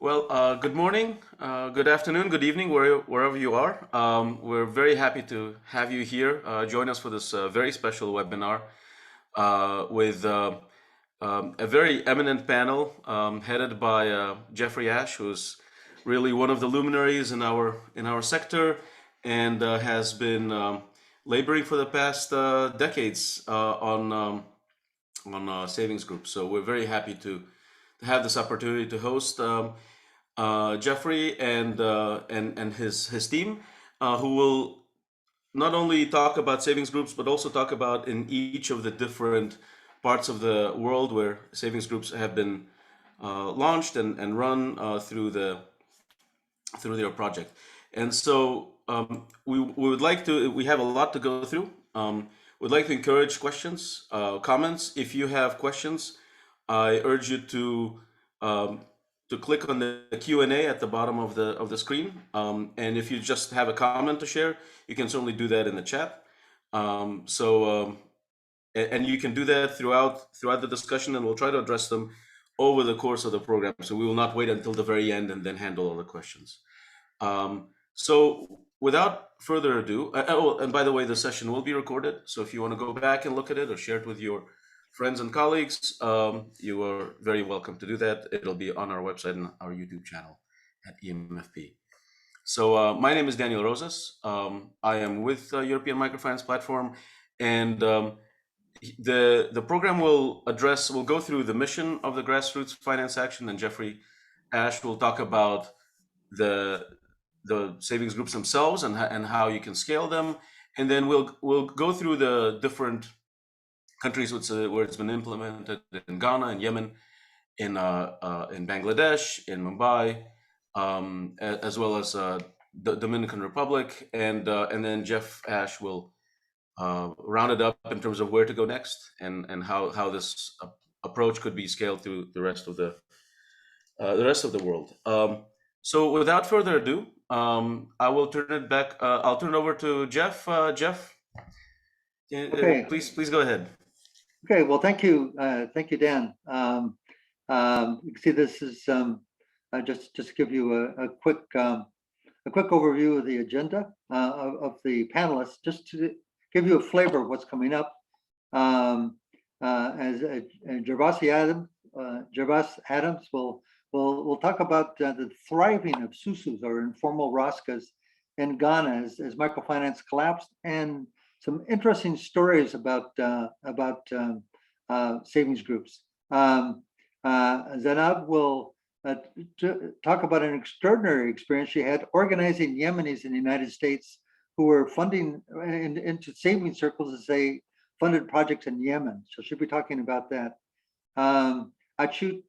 Good morning, good afternoon, good evening, wherever you are. We're very happy to have you here. Join us for this very special webinar with a very eminent panel headed by Jeffrey Ashe, who's really one of the luminaries in our sector and has been laboring for the past decades on savings groups. So we're very happy to have this opportunity to host Jeffrey and his team, who will not only talk about savings groups but also talk about in each of the different parts of the world where savings groups have been launched and run through their project. And so we would like to. We have a lot to go through. We'd like to encourage questions, comments. If you have questions, I urge you to click on the Q&A at the bottom of the screen. And if you just have a comment to share, you can certainly do that in the chat. And you can do that throughout the discussion, and we'll try to address them over the course of the program. So we will not wait until the very end and then handle all the questions. So without further ado, and by the way, the session will be recorded. So if you want to go back and look at it or share it with your friends and colleagues, you are very welcome to do that. It'll be on our website and our YouTube channel at e-MFP. So my name is Daniel Rozas. I am with European Microfinance Platform, and the program will go through the mission of the Grassroots Finance Action, and Jeffrey Ashe will talk about the savings groups themselves and how you can scale them, and then we'll go through the different countries where it's been implemented in Ghana, in Yemen, in Bangladesh, in Mumbai, as well as the Dominican Republic, and then Jeff Ashe will round it up in terms of where to go next and how this approach could be scaled through the rest of the world. So without further ado, I will turn it back. I'll turn it over to Jeff. Jeff, okay. Please go ahead. Okay. Well, thank you, Dan. You can see this is just to give you a quick overview of the agenda of the panelists, just to give you a flavor of what's coming up. As Gervase Adams will talk about the thriving of susus, or informal raskas, in Ghana as microfinance collapsed, and some interesting stories about savings groups. Zaynab will talk about an extraordinary experience she had organizing Yemenis in the United States who were funding into savings circles as they funded projects in Yemen. So she'll be talking about that. Achyut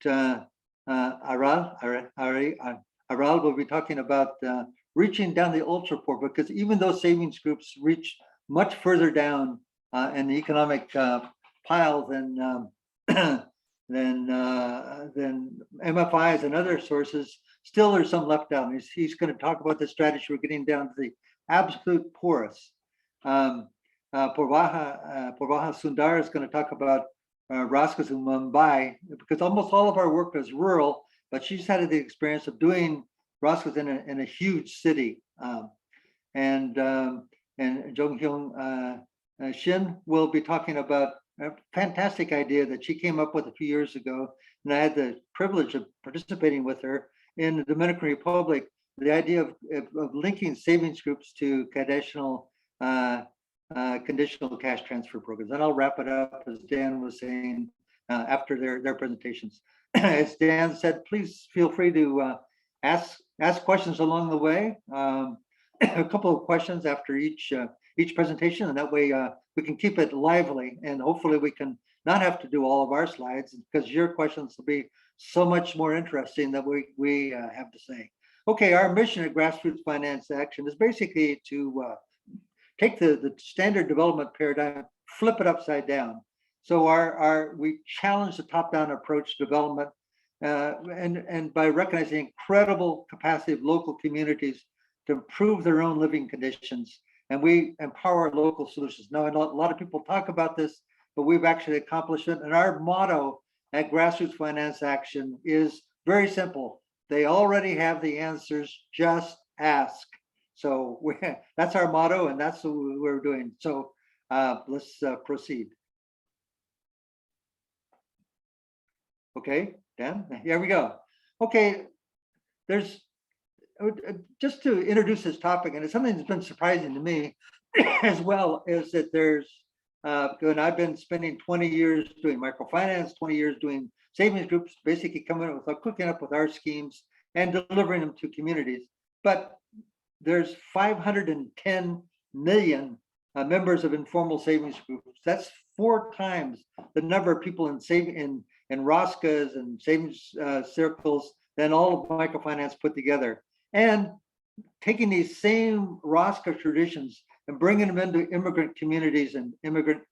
Aryal will be talking about reaching down the ultra poor, because even though savings groups reach much further down in the economic pile than MFIs and other sources, still there's some left out. He's going to talk about the strategy for getting down to the absolute poorest. Poorvaja Sundar is going to talk about raskas in Mumbai, because almost all of our work is rural, but she's had the experience of doing raskas in a huge city. And Jong-Hyon Shin will be talking about a fantastic idea that she came up with a few years ago, and I had the privilege of participating with her in the Dominican Republic. The idea of linking savings groups to conditional cash transfer programs. And I'll wrap it up, as Dan was saying, after their presentations. As Dan said, please feel free to ask questions along the way. A couple of questions after each presentation, and that way we can keep it lively, and hopefully we can not have to do all of our slides, because your questions will be so much more interesting than we have to say. Okay, our mission at Grassroots Finance Action is basically to take the standard development paradigm, flip it upside down. So we challenge the top-down approach to development, and by recognizing incredible capacity of local communities to improve their own living conditions, and we empower local solutions. Now, a lot of people talk about this, but we've actually accomplished it. And our motto at Grassroots Finance Action is very simple: They already have the answers. Just ask. So that's our motto, and that's what we're doing. So let's proceed. Okay, Dan, here we go. Okay, there's just to introduce this topic, and it's something that's been surprising to me as well, is that there's, and I've been spending 20 years doing microfinance, 20 years doing savings groups, basically coming up with, cooking up with our schemes and delivering them to communities. But there's 510 million members of informal savings groups. That's 4 times the number of people in Roscas and savings circles than all of microfinance put together. And taking these same Rosca traditions and bringing them into immigrant communities and immigrant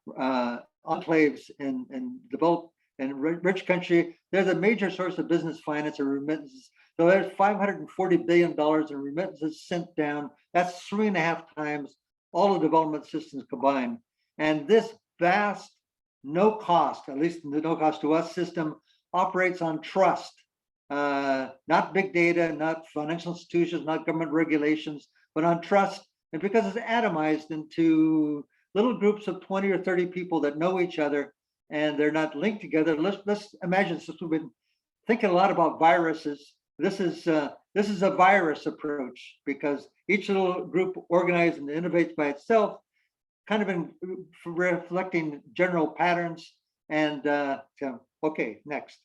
enclaves in developed and rich country, they're the major source of business finance and remittances. So there's $540 billion in remittances sent down. That's 3.5 times all the development systems combined. And this vast, no cost, at least the no cost to us system, operates on trust. Not big data, not financial institutions, not government regulations, but on trust. And because it's atomized into little groups of 20 or 30 people that know each other and they're not linked together. Let's imagine, since we've been thinking a lot about viruses, this is a virus approach, because each little group organizes and innovates by itself, kind of in reflecting general patterns. And okay, next.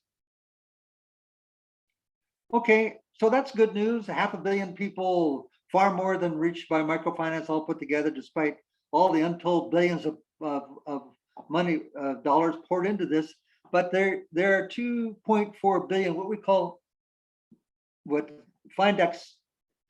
Okay, so that's good news. 500 million people, far more than reached by microfinance all put together, despite all the untold billions of money, dollars poured into this. But there are 2.4 billion, what we call, what Findex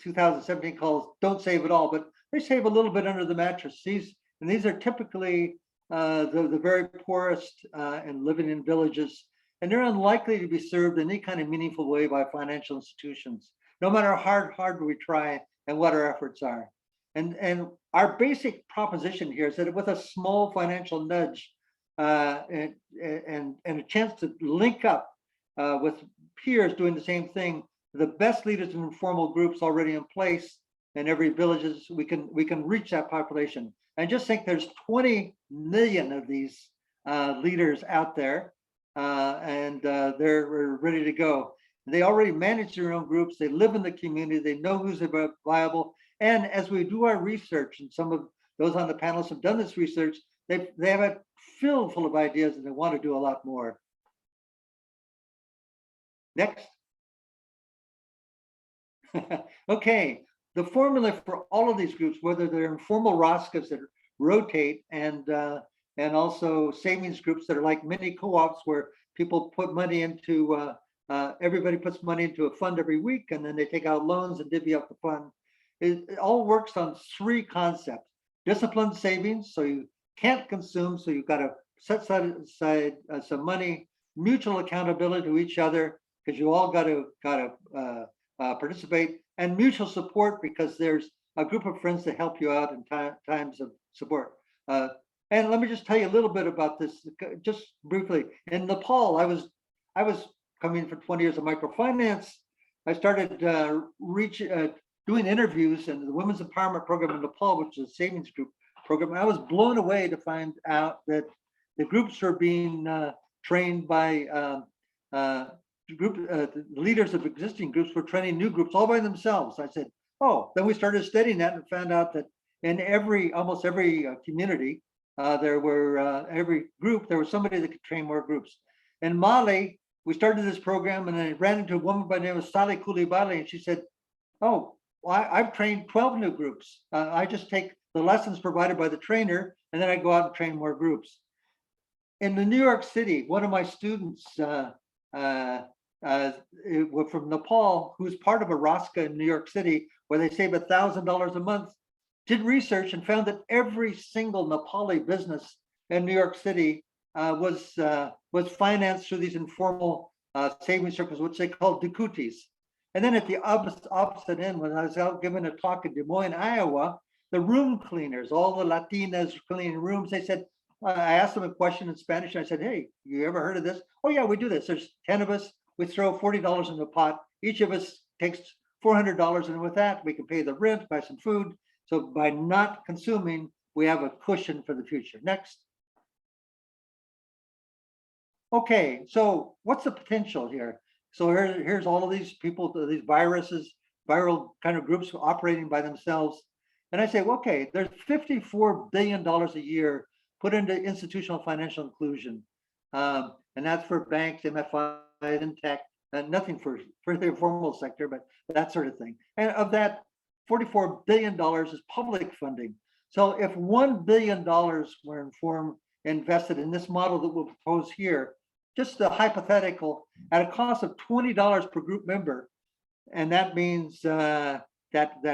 2017 calls don't save it all, but they save a little bit under the mattress. These are typically the very poorest and living in villages. And they're unlikely to be served in any kind of meaningful way by financial institutions, no matter how hard we try and what our efforts are. And our basic proposition here is that with a small financial nudge and a chance to link up with peers doing the same thing, the best leaders in informal groups already in place in every villages, we can reach that population. And just think there's 20 million of these leaders out there. And they're ready to go. They already manage their own groups. They live in the community. They know who's viable. And as we do our research, and some of those on the panelists have done this research, they have it filled full of ideas, and they want to do a lot more. Next. Okay, the formula for all of these groups, whether they're informal Roscas that rotate and also savings groups that are like mini co-ops where people put money into, everybody puts money into a fund every week, and then they take out loans and divvy up the fund. It all works on 3 concepts: disciplined savings, so you can't consume, so you've got to set aside some money; mutual accountability to each other, because you all got to participate; and mutual support, because there's a group of friends to help you out in times of support. And let me just tell you a little bit about this, just briefly. In Nepal, I was coming for 20 years of microfinance. I started doing interviews in the Women's Empowerment Program in Nepal, which is a savings group program. I was blown away to find out that the groups are being trained by the leaders of existing groups were training new groups all by themselves. I said, oh, then we started studying that and found out that in almost every community, every group, there was somebody that could train more groups. In Mali, we started this program, and I ran into a woman by the name of Salih Koulibaly, and she said, oh, well, I've trained 12 new groups. I just take the lessons provided by the trainer, and then I go out and train more groups. In the New York City, one of my students from Nepal, who's part of a Rosca in New York City, where they save $1,000 a month, did research and found that every single Nepali business in New York City was financed through these informal savings circles, which they call dukutis. And then at the opposite end, when I was out giving a talk in Des Moines, Iowa, the room cleaners, all the Latinas cleaning rooms, they said, I asked them a question in Spanish, and I said, hey, you ever heard of this? Oh yeah, we do this. There's 10 of us. We throw $40 in the pot, Each of us takes $400, and with that, we can pay the rent, buy some food. So by not consuming, we have a cushion for the future. Next. Okay, so what's the potential here? So here's all of these people, these viruses, viral kind of groups operating by themselves. And I say, well, okay, there's $54 billion a year put into institutional financial inclusion. And that's for banks, MFI, and tech, and nothing for the informal sector, but that sort of thing. And of that, $44 billion is public funding. So if $1 billion were invested in this model that we'll propose here, just the hypothetical, at a cost of $20 per group member, and that means that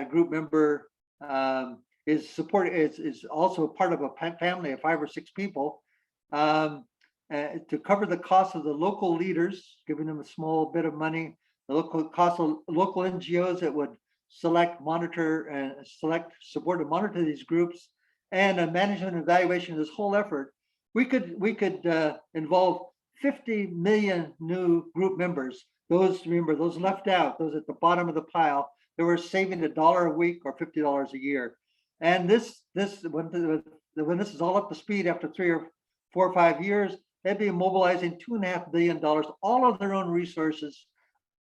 group member is also part of a family of 5 or 6 people, to cover the cost of the local leaders, giving them a small bit of money, the local cost of local NGOs that would support and monitor these groups, and a management and evaluation of this whole effort. We could involve 50 million new group members. Those left out, those at the bottom of the pile, they were saving $1 a week or $50 a year. And when this is all up to speed after 3 or 4 or 5 years, they'd be mobilizing $2.5 billion, all of their own resources,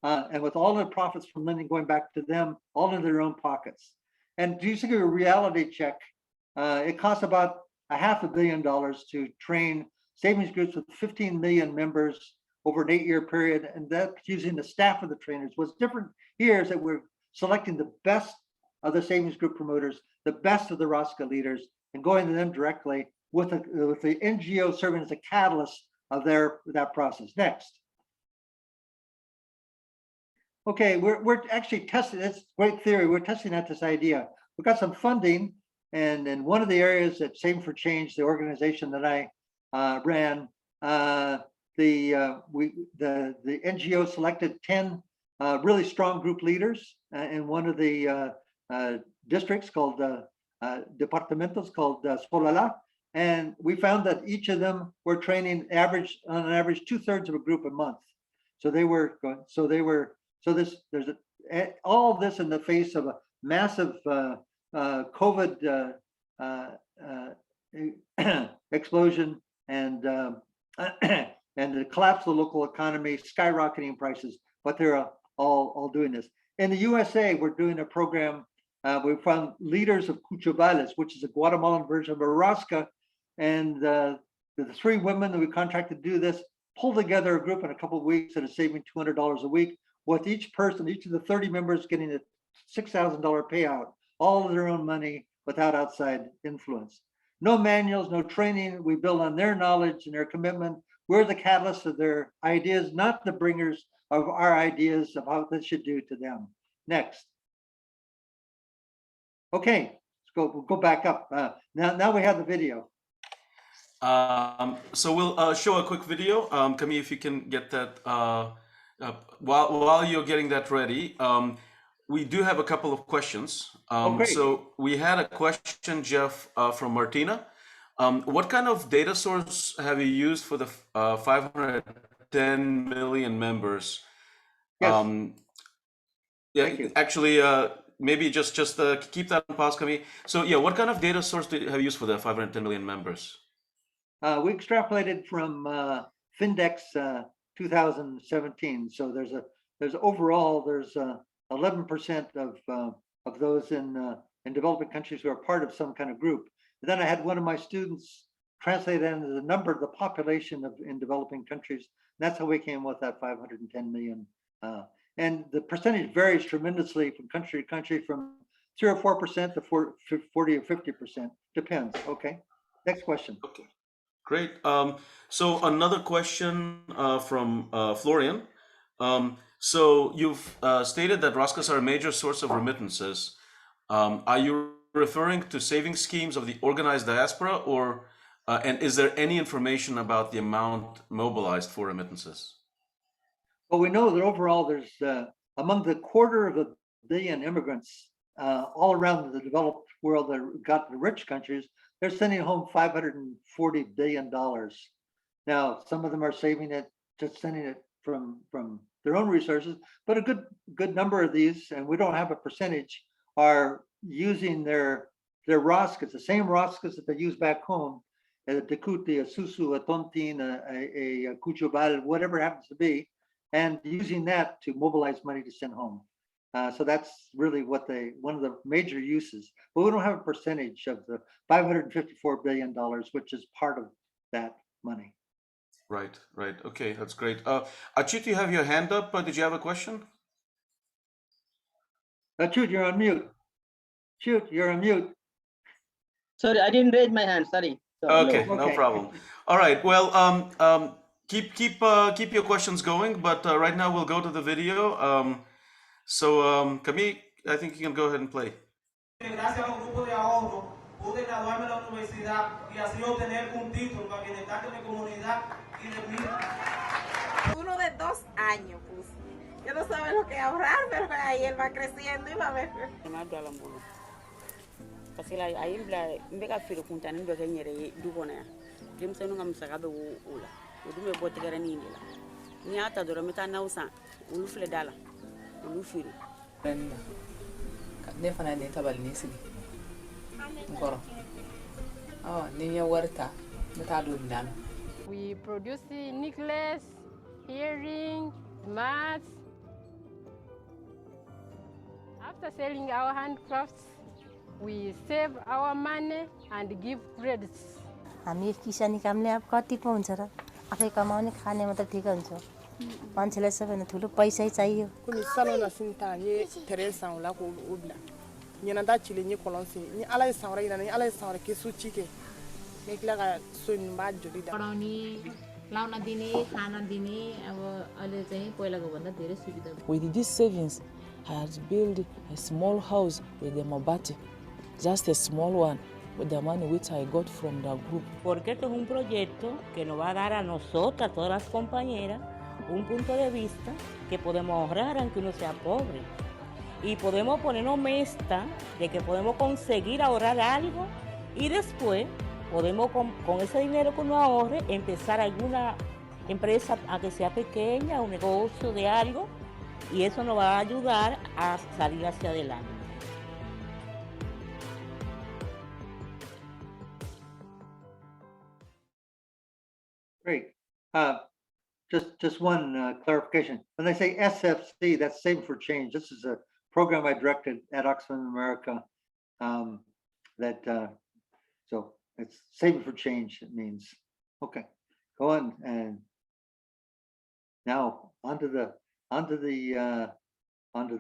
and with all the profits from lending going back to them, all in their own pockets. And to give a reality check, it costs about $500 million to train savings groups with 15 million members over an 8-year period, and that's using the staff of the trainers. What's different here is that we're selecting the best of the savings group promoters, the best of the Rosca leaders, and going to them directly with the NGO serving as a catalyst of that process. Next. Okay, we're actually testing, that's great theory. We're testing out this idea. We've got some funding, and in one of the areas at Saving for Change, the organization that I ran, the NGO selected 10 really strong group leaders in one of the districts called departamentos called Solala, and we found that each of them were training on an average 2/3 of a group a month. So there's all this in the face of a massive COVID explosion and the collapse of the local economy, skyrocketing prices, but they're all doing this. In the USA, we're doing a program. We found leaders of Cuchavales, which is a Guatemalan version of Arasca, and the 3 women that we contracted to do this pulled together a group in a couple of weeks that is saving $200 a week, with each of the 30 members getting a $6,000 payout, all of their own money without outside influence. No manuals, no training. We build on their knowledge and their commitment. We're the catalyst of their ideas, not the bringers of our ideas of how this should do to them. Next. Okay, let's go back up. Now we have the video. So we'll show a quick video. Camille, if you can get that while you're getting that ready. We do have a couple of questions. So we had a question, Jeff, from Martina. What kind of data source have you used for the 510 million members? Yes. Yeah, actually, maybe just keep that on pause, Camille. So yeah, what kind of data source have you used for the 510 million members? We extrapolated from Findex 2017. So there's overall 11% of those in developing countries who are part of some kind of group. And then I had one of my students translate that into the number of the population in developing countries. And that's how we came with that 510 million. And the percentage varies tremendously from country to country, from 0 or 4% to 40 or 50%. Depends. Okay. Next question. Okay. Great. So another question from Florian. So you've stated that Roscas are a major source of remittances. Are you referring to saving schemes of the organized diaspora, or and is there any information about the amount mobilized for remittances? Well, we know that overall there's among the 250 million immigrants all around the developed world that got the rich countries, they're sending home $540 billion. Now, some of them are saving it, just sending it from their own resources, but a good number of these, and we don't have a percentage, are using their roskas, the same roskas that they use back home, a Tekuti, a Susu, a Tontin, a Kuchubal, whatever it happens to be, and using that to mobilize money to send home. So that's really what one of the major uses, but we don't have a percentage of the $554 billion, which is part of that money. Right, right. Okay, that's great. Achyut, you have your hand up. Did you have a question? Achyut, you're on mute. Achyut, you're on mute. Sorry, I didn't raise my hand. Sorry. Okay, no problem. All right. Well, keep your questions going, but right now we'll go to the video. Camille, I think you can go ahead and play. Gracias a un grupo de ahorro pude graduarme de la universidad y así obtener un título para bienestar de mi comunidad y de mí. Uno de 2 años puse. Yo no sabía lo que ahorrar, pero ahí él va creciendo y va a ver. Parce que ay mbe ka firo kuntane ndo ke nyere du bona ya dim senu ngam saka be wula o dum be botte gara ni la ni ata do remeta na usan ulu fle dala ulu firo ne fana ne tabal ni sigi ngoro ni ya warta meta do ndam. We produce necklace, earring, mats. After selling our handcrafts, we save our money and give credits. हामी किसानी कामले अब कति पो हुन्छ र आफै कमाउने खाने मात्र ठिक हुन्छ मान्छेलाई सबैभन्दा ठुलो पैसै चाहियो कुनै सलोना सिन्ता नि teresa la ko ubla ni na da chile ni kolonsi ni ala saura ina ni ala saura ke suchike ni kila ga sun ba jodi da पढाउने लाउन दिने खाना दिने अब अहिले चाहिँ पहिलाको भन्दा धेरै सुविधा With these savings I had built a small house with the mabati, just a small one, with the money which I got from the group. Porque esto es un proyecto que nos va a dar a nosotras, todas las compañeras, un punto de vista que podemos ahorrar aunque uno sea pobre. Y podemos ponernos meta de que podemos conseguir ahorrar algo y después podemos con ese dinero que uno ahorre empezar alguna empresa a que sea pequeña, un negocio de algo, y eso nos va a ayudar a salir hacia adelante. Great. Just one clarification. When they say SFC, that's Save for Change. This is a program I directed at Oxfam America. So it's Save for Change. It means okay. Go on, and now onto the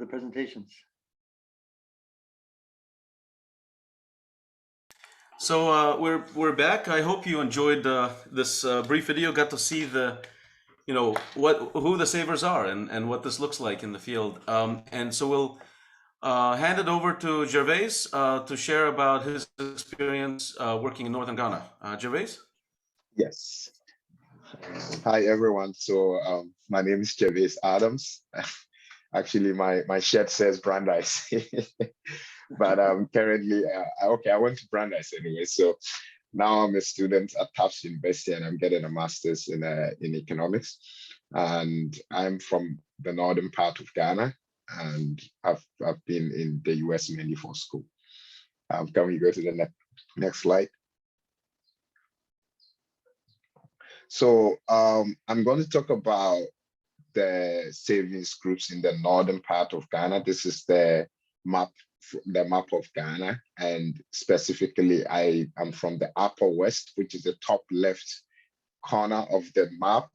presentations. So we're back. I hope you enjoyed this brief video. Got to see who the savers are and what this looks like in the field. And so we'll hand it over to Gervase to share about his experience working in northern Ghana. Gervase? Yes. Hi everyone. So my name is Gervase Adams. Actually, my shirt says Brandeis. But currently, I went to Brandeis anyway. So now I'm a student at Tufts University and I'm getting a master's in economics. And I'm from the northern part of Ghana, and I've been in the US mainly for school. Can we go to the next slide? So I'm going to talk about the savings groups in the northern part of Ghana. This is the map of Ghana, and specifically I am from the upper west, which is the top left corner of the map,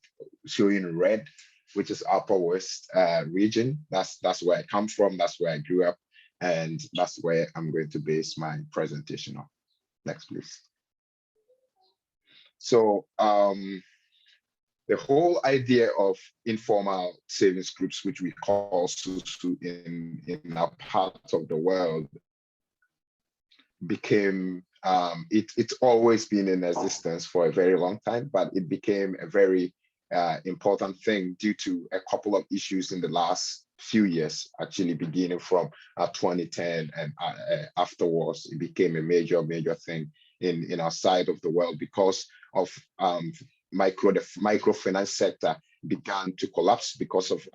showing red, which is upper west region. That's where I come from, that's where I grew up, and that's where I'm going to base my presentation on. Next, please. So the whole idea of informal savings groups, which we call SUSU in our part of the world, became, it's always been in existence for a very long time, but it became a very important thing due to a couple of issues in the last few years, actually beginning from 2010 and afterwards, it became a major thing in our side of the world because of the microfinance sector began to collapse because of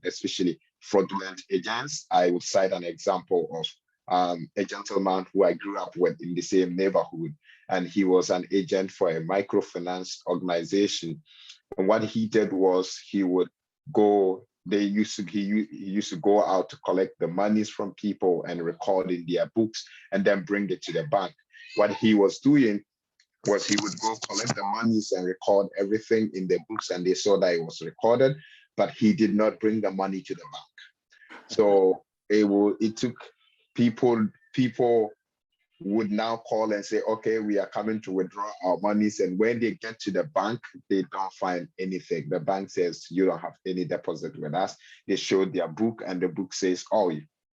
especially fraudulent agents. I would cite an example of a gentleman who I grew up with in the same neighborhood, and he was an agent for a microfinance organization. And what he did was he would go, he used to go out to collect the monies from people and record in their books and then bring it to the bank. What he was doing was he would go collect the monies and record everything in the books, and they saw that it was recorded, but he did not bring the money to the bank. So it took people would now call and say, okay, we are coming to withdraw our monies. And when they get to the bank, they don't find anything. The bank says, you don't have any deposit with us. They showed their book, and the book says, oh,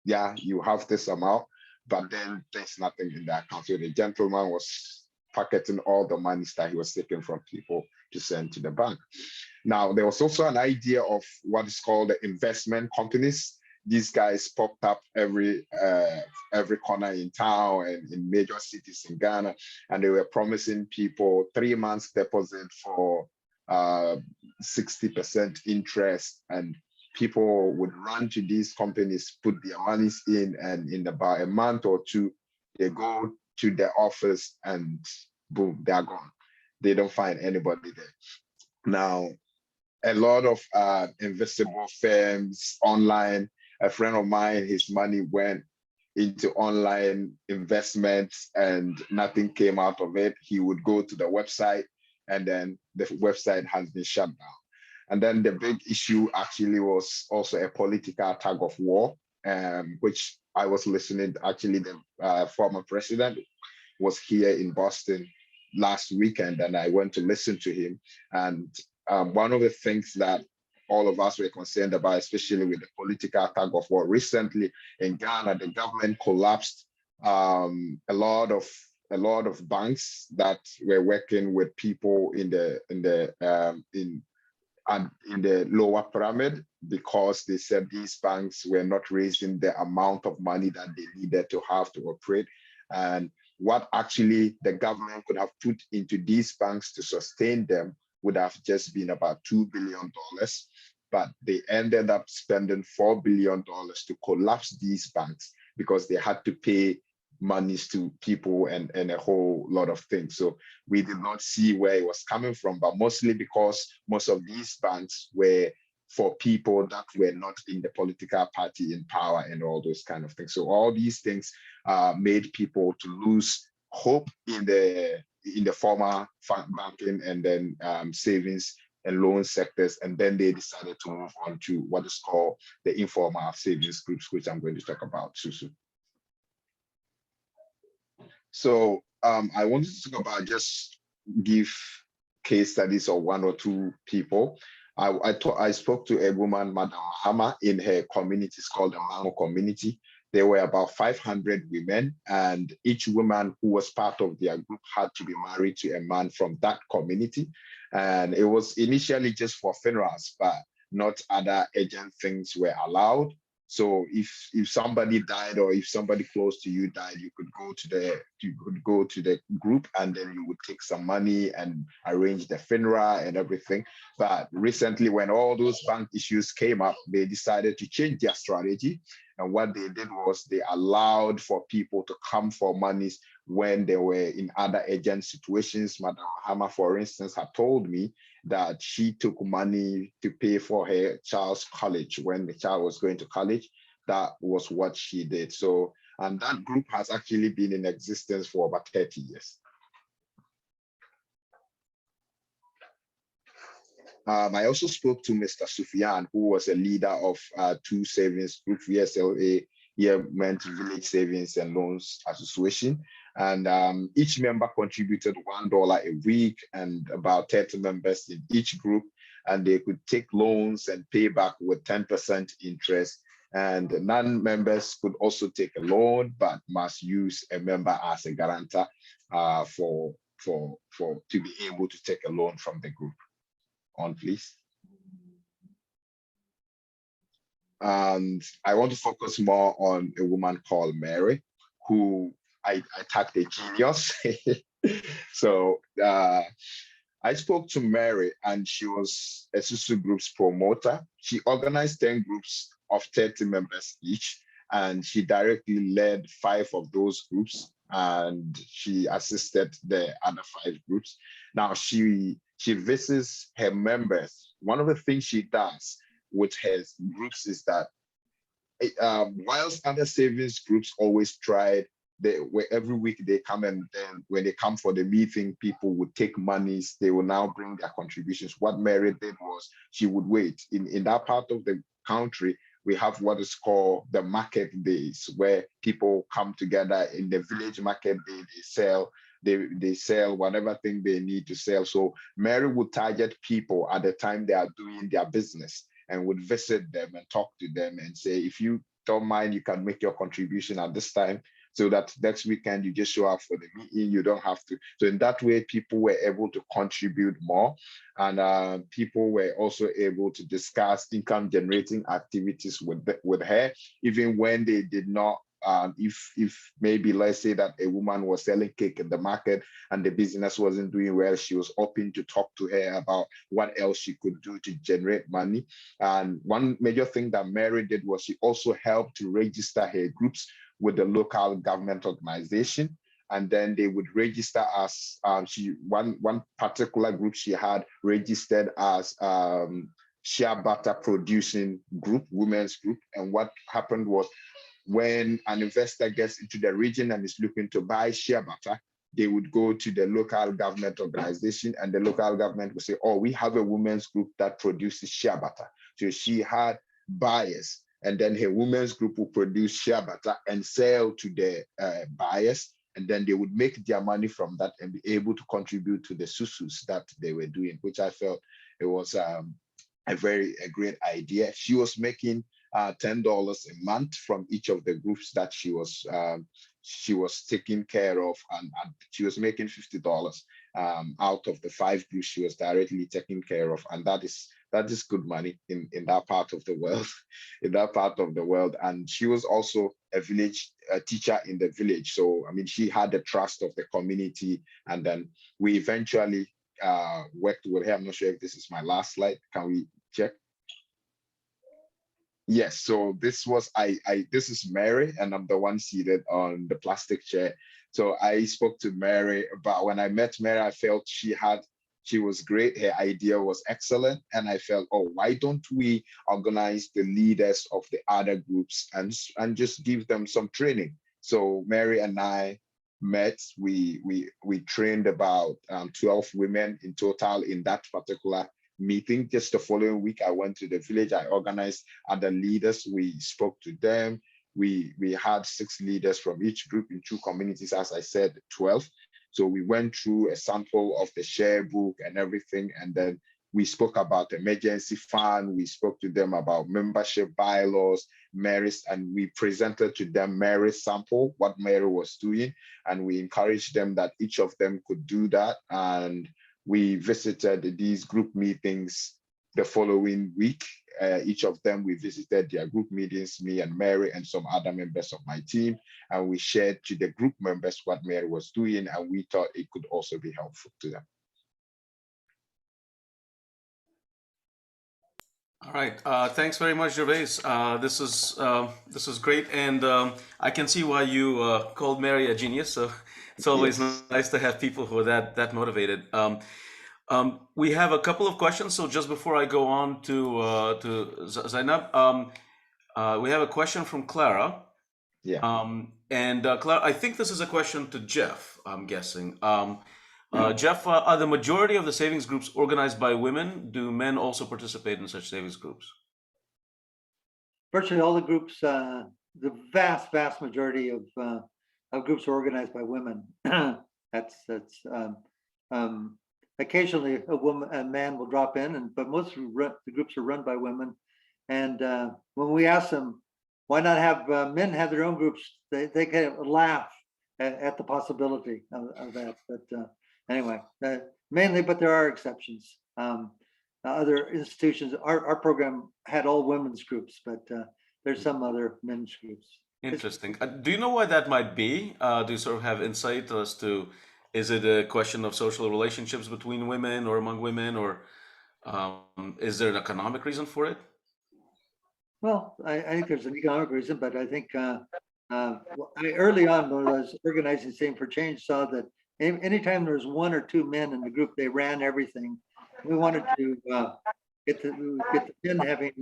yeah, you have this amount, but then there's nothing in the account. So the gentleman was pocketing all the monies that he was taking from people to send to the bank. Now, there was also an idea of what is called the investment companies. These guys popped up every corner in town and in major cities in Ghana, and they were promising people 3 months deposit for 60% interest, and people would run to these companies, put their monies in, and in about a month or two, they go to the office and boom, they're gone. They don't find anybody there. Now, a lot of invisible firms online. A friend of mine, his money went into online investments and nothing came out of it. He would go to the website and then the website has been shut down. And then the big issue actually was also a political tug of war, which I was listening to. Actually, the former president was here in Boston last weekend, and I went to listen to him. And one of the things that all of us were concerned about, especially with the political tug of war recently in Ghana, the government collapsed a lot of banks that were working with people in the lower pyramid, because they said these banks were not raising the amount of money that they needed to have to operate. And what actually the government could have put into these banks to sustain them would have just been about $2 billion, but they ended up spending $4 billion to collapse these banks because they had to pay monies to people and a whole lot of things. So we did not see where it was coming from, but mostly because most of these banks were for people that were not in the political party in power and all those kind of things. So all these things made people to lose hope in the formal banking and then savings and loan sectors, and then they decided to move on to what is called the informal savings groups, which I'm going to talk about soon. So I wanted to talk about, just give case studies of one or two people. I spoke to a woman, Madam Hama, in her community. It's called the Mango community. There were about 500 women, and each woman who was part of their group had to be married to a man from that community. And it was initially just for funerals, but not other urgent things were allowed. So if somebody died or if somebody close to you died, you could go to the group and then you would take some money and arrange the funeral and everything. But recently, when all those bank issues came up, they decided to change their strategy. And what they did was they allowed for people to come for monies when they were in other urgent situations. Madam Hama, for instance, had told me that she took money to pay for her child's college when the child was going to college. That was what she did. So, and that group has actually been in existence for about 30 years. I also spoke to Mr. Sufyan, who was a leader of two savings groups, VSLA, Yemen Village Savings and Loans Association. And each member contributed $1 a week, and about 30 members in each group. And they could take loans and pay back with 10% interest. And non-members could also take a loan, but must use a member as a guarantor to be able to take a loan from the group. On, please. And I want to focus more on a woman called Mary, who I tagged a genius. So I spoke to Mary, and she was a Susu Group's promoter. She organized 10 groups of 30 members each, and she directly led 5 of those groups, and she assisted the other 5 groups. Now, she visits her members. One of the things she does with her groups is that whilst other savings groups always tried, where every week they come, and then when they come for the meeting, people would take monies, they will now bring their contributions. What Mary did was she would wait. In that part of the country, we have what is called the market days, where people come together in the village market day, they sell whatever thing they need to sell. So Mary would target people at the time they are doing their business, and would visit them and talk to them and say, if you don't mind, you can make your contribution at this time, so that next weekend you just show up for the meeting, you don't have to. So in that way, people were able to contribute more, and people were also able to discuss income generating activities with her, even when they did not. If maybe, let's say that a woman was selling cake in the market and the business wasn't doing well, she was open to talk to her about what else she could do to generate money. And one major thing that Mary did was she also helped to register her groups with the local government organization. And then they would register as, one particular group she had registered as shea butter producing group, women's group. And what happened was, when an investor gets into the region and is looking to buy shea butter, they would go to the local government organization, and the local government would say, oh, we have a women's group that produces shea butter. So she had buyers, and then her women's group would produce shea butter and sell to the buyers, and then they would make their money from that and be able to contribute to the susus that they were doing, which I felt it was a great idea. She was making $10 a month from each of the groups that she was taking care of, and she was making $50 out of the 5 groups she was directly taking care of, and that is good money in that part of the world, in that part of the world. And she was also a teacher in the village, so I mean, she had the trust of the community. And then we eventually worked with her. I'm not sure if this is my last slide. Can we check? Yes, so this is Mary, and I'm the one seated on the plastic chair. So I spoke to Mary, but when I met Mary, I felt she was great. Her idea was excellent. And I felt, oh, why don't we organize the leaders of the other groups and just give them some training? So Mary and I met, we trained about 12 women in total in that particular meeting. Just the following week, I went to the village. I organized other leaders. We spoke to them. We had 6 leaders from each group in 2 communities, as I said, 12. So we went through a sample of the share book and everything. And then we spoke about emergency fund. We spoke to them about membership bylaws, Mary's, and we presented to them Mary's sample, what Mary was doing. And we encouraged them that each of them could do that. And we visited these group meetings the following week. Each of them, we visited their group meetings, me and Mary and some other members of my team, and we shared to the group members what Mary was doing, and we thought it could also be helpful to them. All right, thanks very much, Gervase. This is great, and I can see why you called Mary a genius. So it's always nice to have people who are that motivated. We have a couple of questions. So just before I go on to Zaynab, we have a question from Clara. Yeah. And Clara, I think this is a question to Jeff, I'm guessing. Jeff, are the majority of the savings groups organized by women? Do men also participate in such savings groups? Virtually all the groups, the vast majority of groups are organized by women. Occasionally a man will drop in, but most of the groups are run by women. And when we ask them, why not have men have their own groups, they kind of laugh at the possibility of that. But anyway, mainly, but there are exceptions. Other institutions, our program had all women's groups, but there's some other men's groups. Interesting. Do you know why that might be? Do you sort of have insight as to Is it a question of social relationships between women or among women, or is there an economic reason for it? Well, I think there's an economic reason, but I think I early on when I was organizing Same for Change saw that anytime there was one or two men in the group, they ran everything. We wanted to get the men having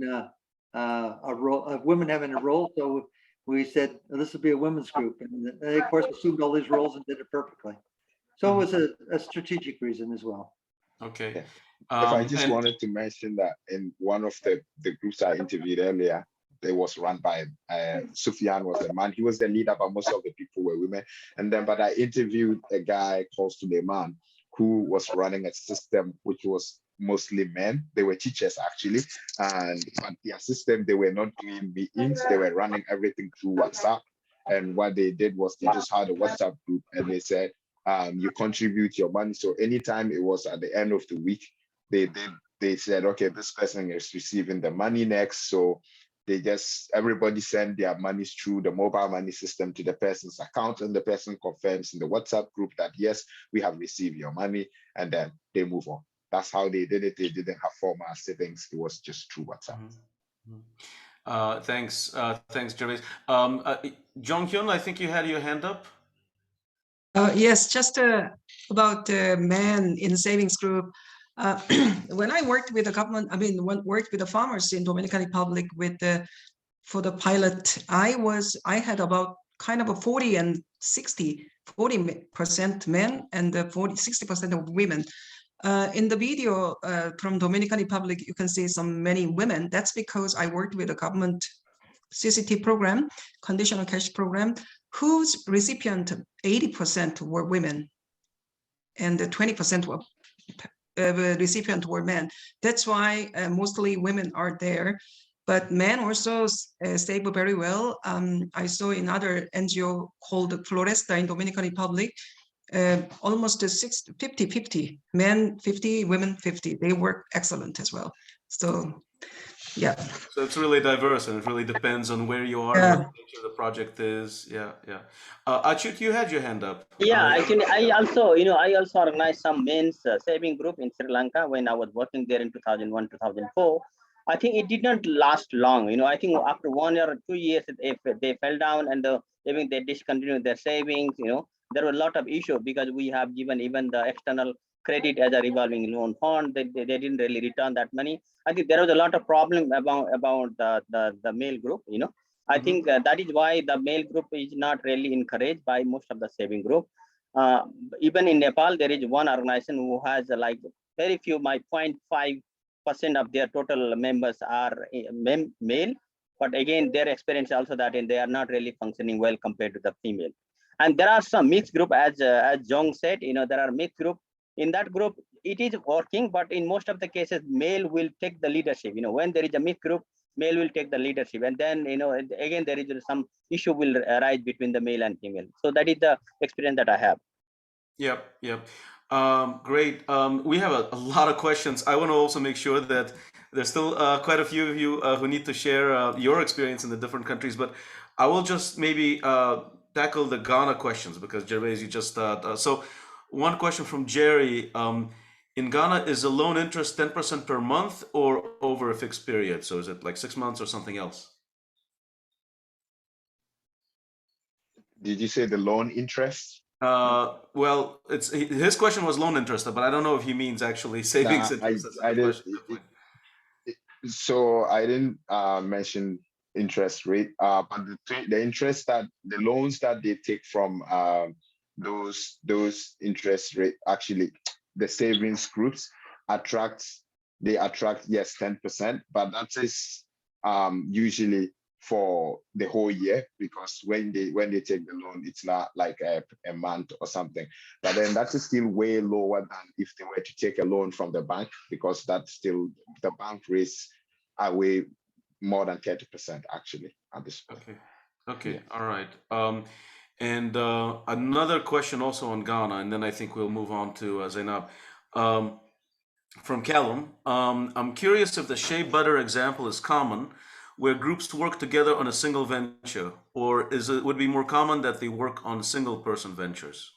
a role, women having a role. So we said this would be a women's group, and they of course assumed all these roles and did it perfectly. So it was a strategic reason as well. Okay. Yeah. If I just wanted to mention that in one of the groups I interviewed earlier, it was run by Sufyan was a man. He was the leader, but most of the people were women. And then, but I interviewed a guy called Suleiman who was running a system which was mostly men. They were teachers actually, and but their system, they were not doing meetings. They were running everything through WhatsApp. And what they did was they just had a WhatsApp group, and they said, you contribute your money. So anytime it was at the end of the week, they said, okay, this person is receiving the money next. So everybody send their monies through the mobile money system to the person's account, and the person confirms in the WhatsApp group that yes, we have received your money, and then they move on. That's how they did it. They didn't have formal savings. It was just through WhatsApp. Thanks, Gervase. Jong-Hyon, I think you had your hand up. Yes, just about men in savings group. When I worked with the government, worked with the farmers in Dominican Republic for the pilot, I had about kind of a 40 and 60, 40% men and 60% of women. In the video from Dominican Republic, you can see many women. That's because I worked with a government CCT program, conditional cash program, whose recipient 80% were women and 20% were recipient were men. That's why mostly women are there, but men also stable very well. I saw in other NGO called Poorest in Dominican Republic, almost 50-50, men 50, women 50. They work excellent as well. So yeah. So it's really diverse, and it really depends on where you are, what the nature of the project is. Yeah. Achyut, you had your hand up. Yeah, actually, I also organized some men's saving group in Sri Lanka when I was working there in 2001, 2004. I think it did not last long. I think after 1 year or 2 years, they fell down, and even they discontinued their savings. There were a lot of issues because we have given even the external credit as a revolving loan fund. They didn't really return that money. I think there was a lot of problem about the male group. I think that is why the male group is not really encouraged by most of the saving group. Even in Nepal, there is one organization who has like very few, 0.5% of their total members are male. But again, their experience also that they are not really functioning well compared to the female. And there are some mixed group, as Jong said, there are mixed group. In that group, it is working, but in most of the cases, male will take the leadership. When there is a mixed group, male will take the leadership, and then again there is some issue will arise between the male and female. So that is the experience that I have. Yep. Great. We have a lot of questions. I want to also make sure that there's still quite a few of you who need to share your experience in the different countries, but I will just maybe tackle the Ghana questions because Gervase, you just so one question from Jerry. In Ghana, is the loan interest 10% per month or over a fixed period? So is it like 6 months or something else? Did you say the loan interest? Well, his question was loan interest, but I don't know if he means actually savings interest. So I didn't mention interest rate, but the interest that the loans that they take from those interest rate, actually the savings groups attract yes 10%, but that is usually for the whole year, because when they take the loan, it's not like a month or something. But then that is still way lower than if they were to take a loan from the bank, because that's still the bank rates are way more than 30% actually at this point. Okay. Yeah. All right. And another question also on Ghana, and then I think we'll move on to Zaynab. From Callum, I'm curious if the shea butter example is common, where groups work together on a single venture, or would it be more common that they work on single person ventures?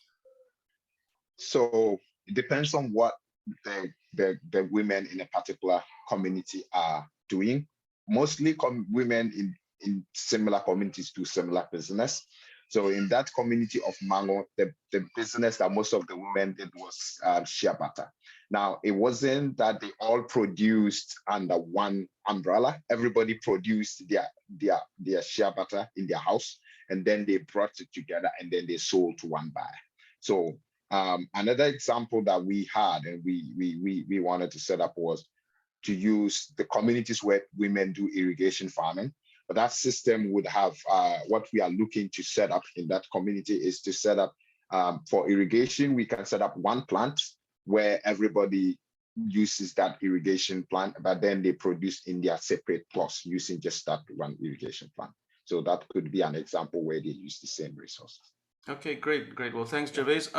So it depends on what the women in a particular community are doing. Mostly women in similar communities do similar business. So in that community of Mango, the business that most of the women did was shea butter. Now, it wasn't that they all produced under one umbrella. Everybody produced their shea butter in their house, and then they brought it together and then they sold to one buyer. So another example that we had and we wanted to set up was to use the communities where women do irrigation farming. But that system would have what we are looking to set up in that community is to set up for irrigation. We can set up one plant where everybody uses that irrigation plant, but then they produce in their separate plots using just that one irrigation plant. So that could be an example where they use the same resources. Okay, great. Well, thanks, Gervase.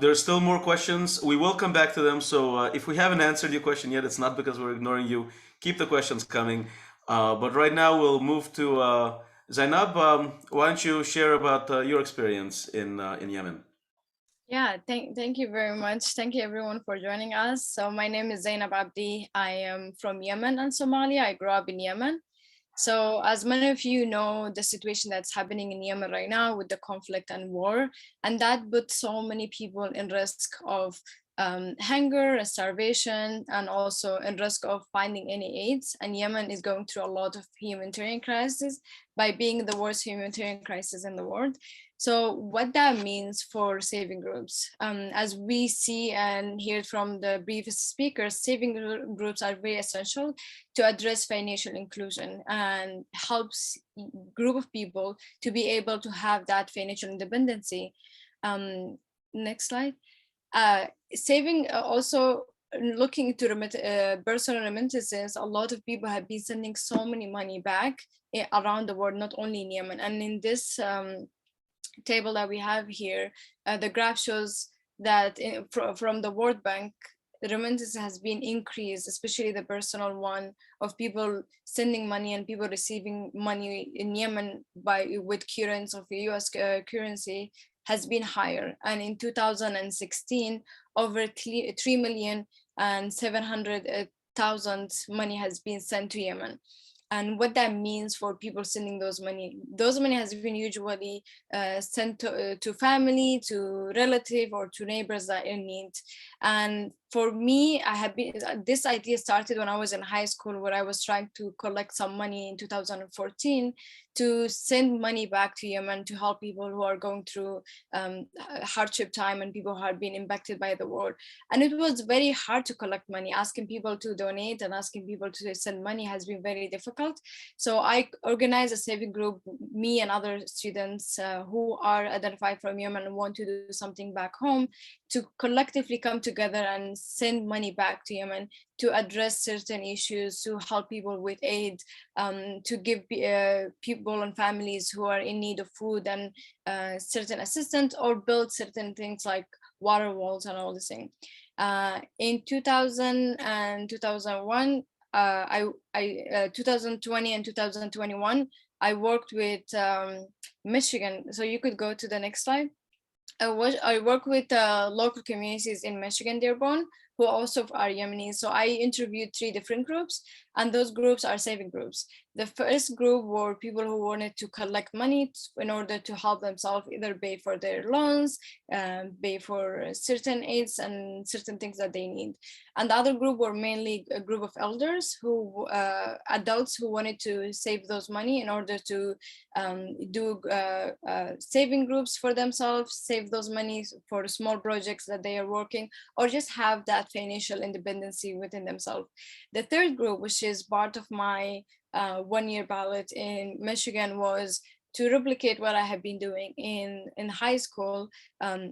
There's still more questions. We will come back to them. So if we haven't answered your question yet, it's not because we're ignoring you. Keep the questions coming. But right now we'll move to Zaynab. Why don't you share about your experience in Yemen? Yeah, thank you very much. Thank you everyone for joining us. So my name is Zaynab Abdi. I am from Yemen and Somalia. I grew up in Yemen. So as many of you know, the situation that's happening in Yemen right now with the conflict and war, and that puts so many people in risk of hunger and starvation, and also in risk of finding any aids. And Yemen is going through a lot of humanitarian crises by being the worst humanitarian crisis in the world. So what that means for saving groups, as we see and hear from the previous speakers, saving groups are very essential to address financial inclusion and helps group of people to be able to have that financial independency. Next slide. Saving also looking into personal remittances, a lot of people have been sending so many money back around the world, not only in Yemen. And in this table that we have here, the graph shows that from the World Bank, the remittance has been increased, especially the personal one of people sending money and people receiving money in Yemen with currency of the US currency has been higher. And in 2016, over 3,700,000 money has been sent to Yemen. And what that means for people sending those money has been usually sent to family, to relative, or to neighbors that are in need. And for me, this idea started when I was in high school, where I was trying to collect some money in 2014 to send money back to Yemen to help people who are going through hardship time and people who have been impacted by the war. And it was very hard to collect money. Asking people to donate and asking people to send money has been very difficult. So I organized a saving group, me and other students who are identified from Yemen and want to do something back home, to collectively come together and send money back to Yemen to address certain issues, to help people with aid, to give people and families who are in need of food and certain assistance, or build certain things like water walls and all this thing. In 2000 and 2001, 2020 and 2021, I worked with Michigan. So you could go to the next slide. I work with local communities in Michigan, Dearborn, who also are Yemenis. So I interviewed 3 different groups, and those groups are saving groups. The first group were people who wanted to collect money in order to help themselves, either pay for their loans, pay for certain aids and certain things that they need. And the other group were mainly a group of elders, who adults who wanted to save those money in order to do saving groups for themselves, save those monies for small projects that they are working, or just have that financial independency within themselves. The third group, which is part of my 1-year ballot in Michigan, was to replicate what I have been doing in high school,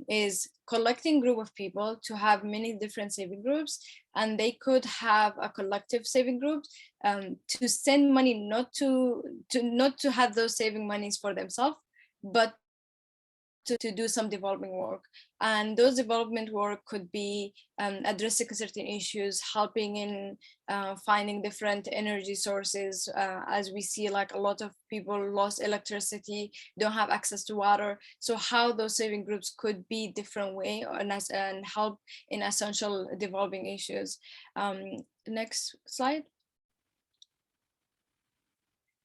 is collecting group of people to have many different saving groups, and they could have a collective saving group to send money, not to have those saving monies for themselves, but to do some development work. And those development work could be addressing certain issues, helping in finding different energy sources. As we see, like a lot of people lost electricity, don't have access to water. So how those saving groups could be different way and help in essential developing issues. Next slide.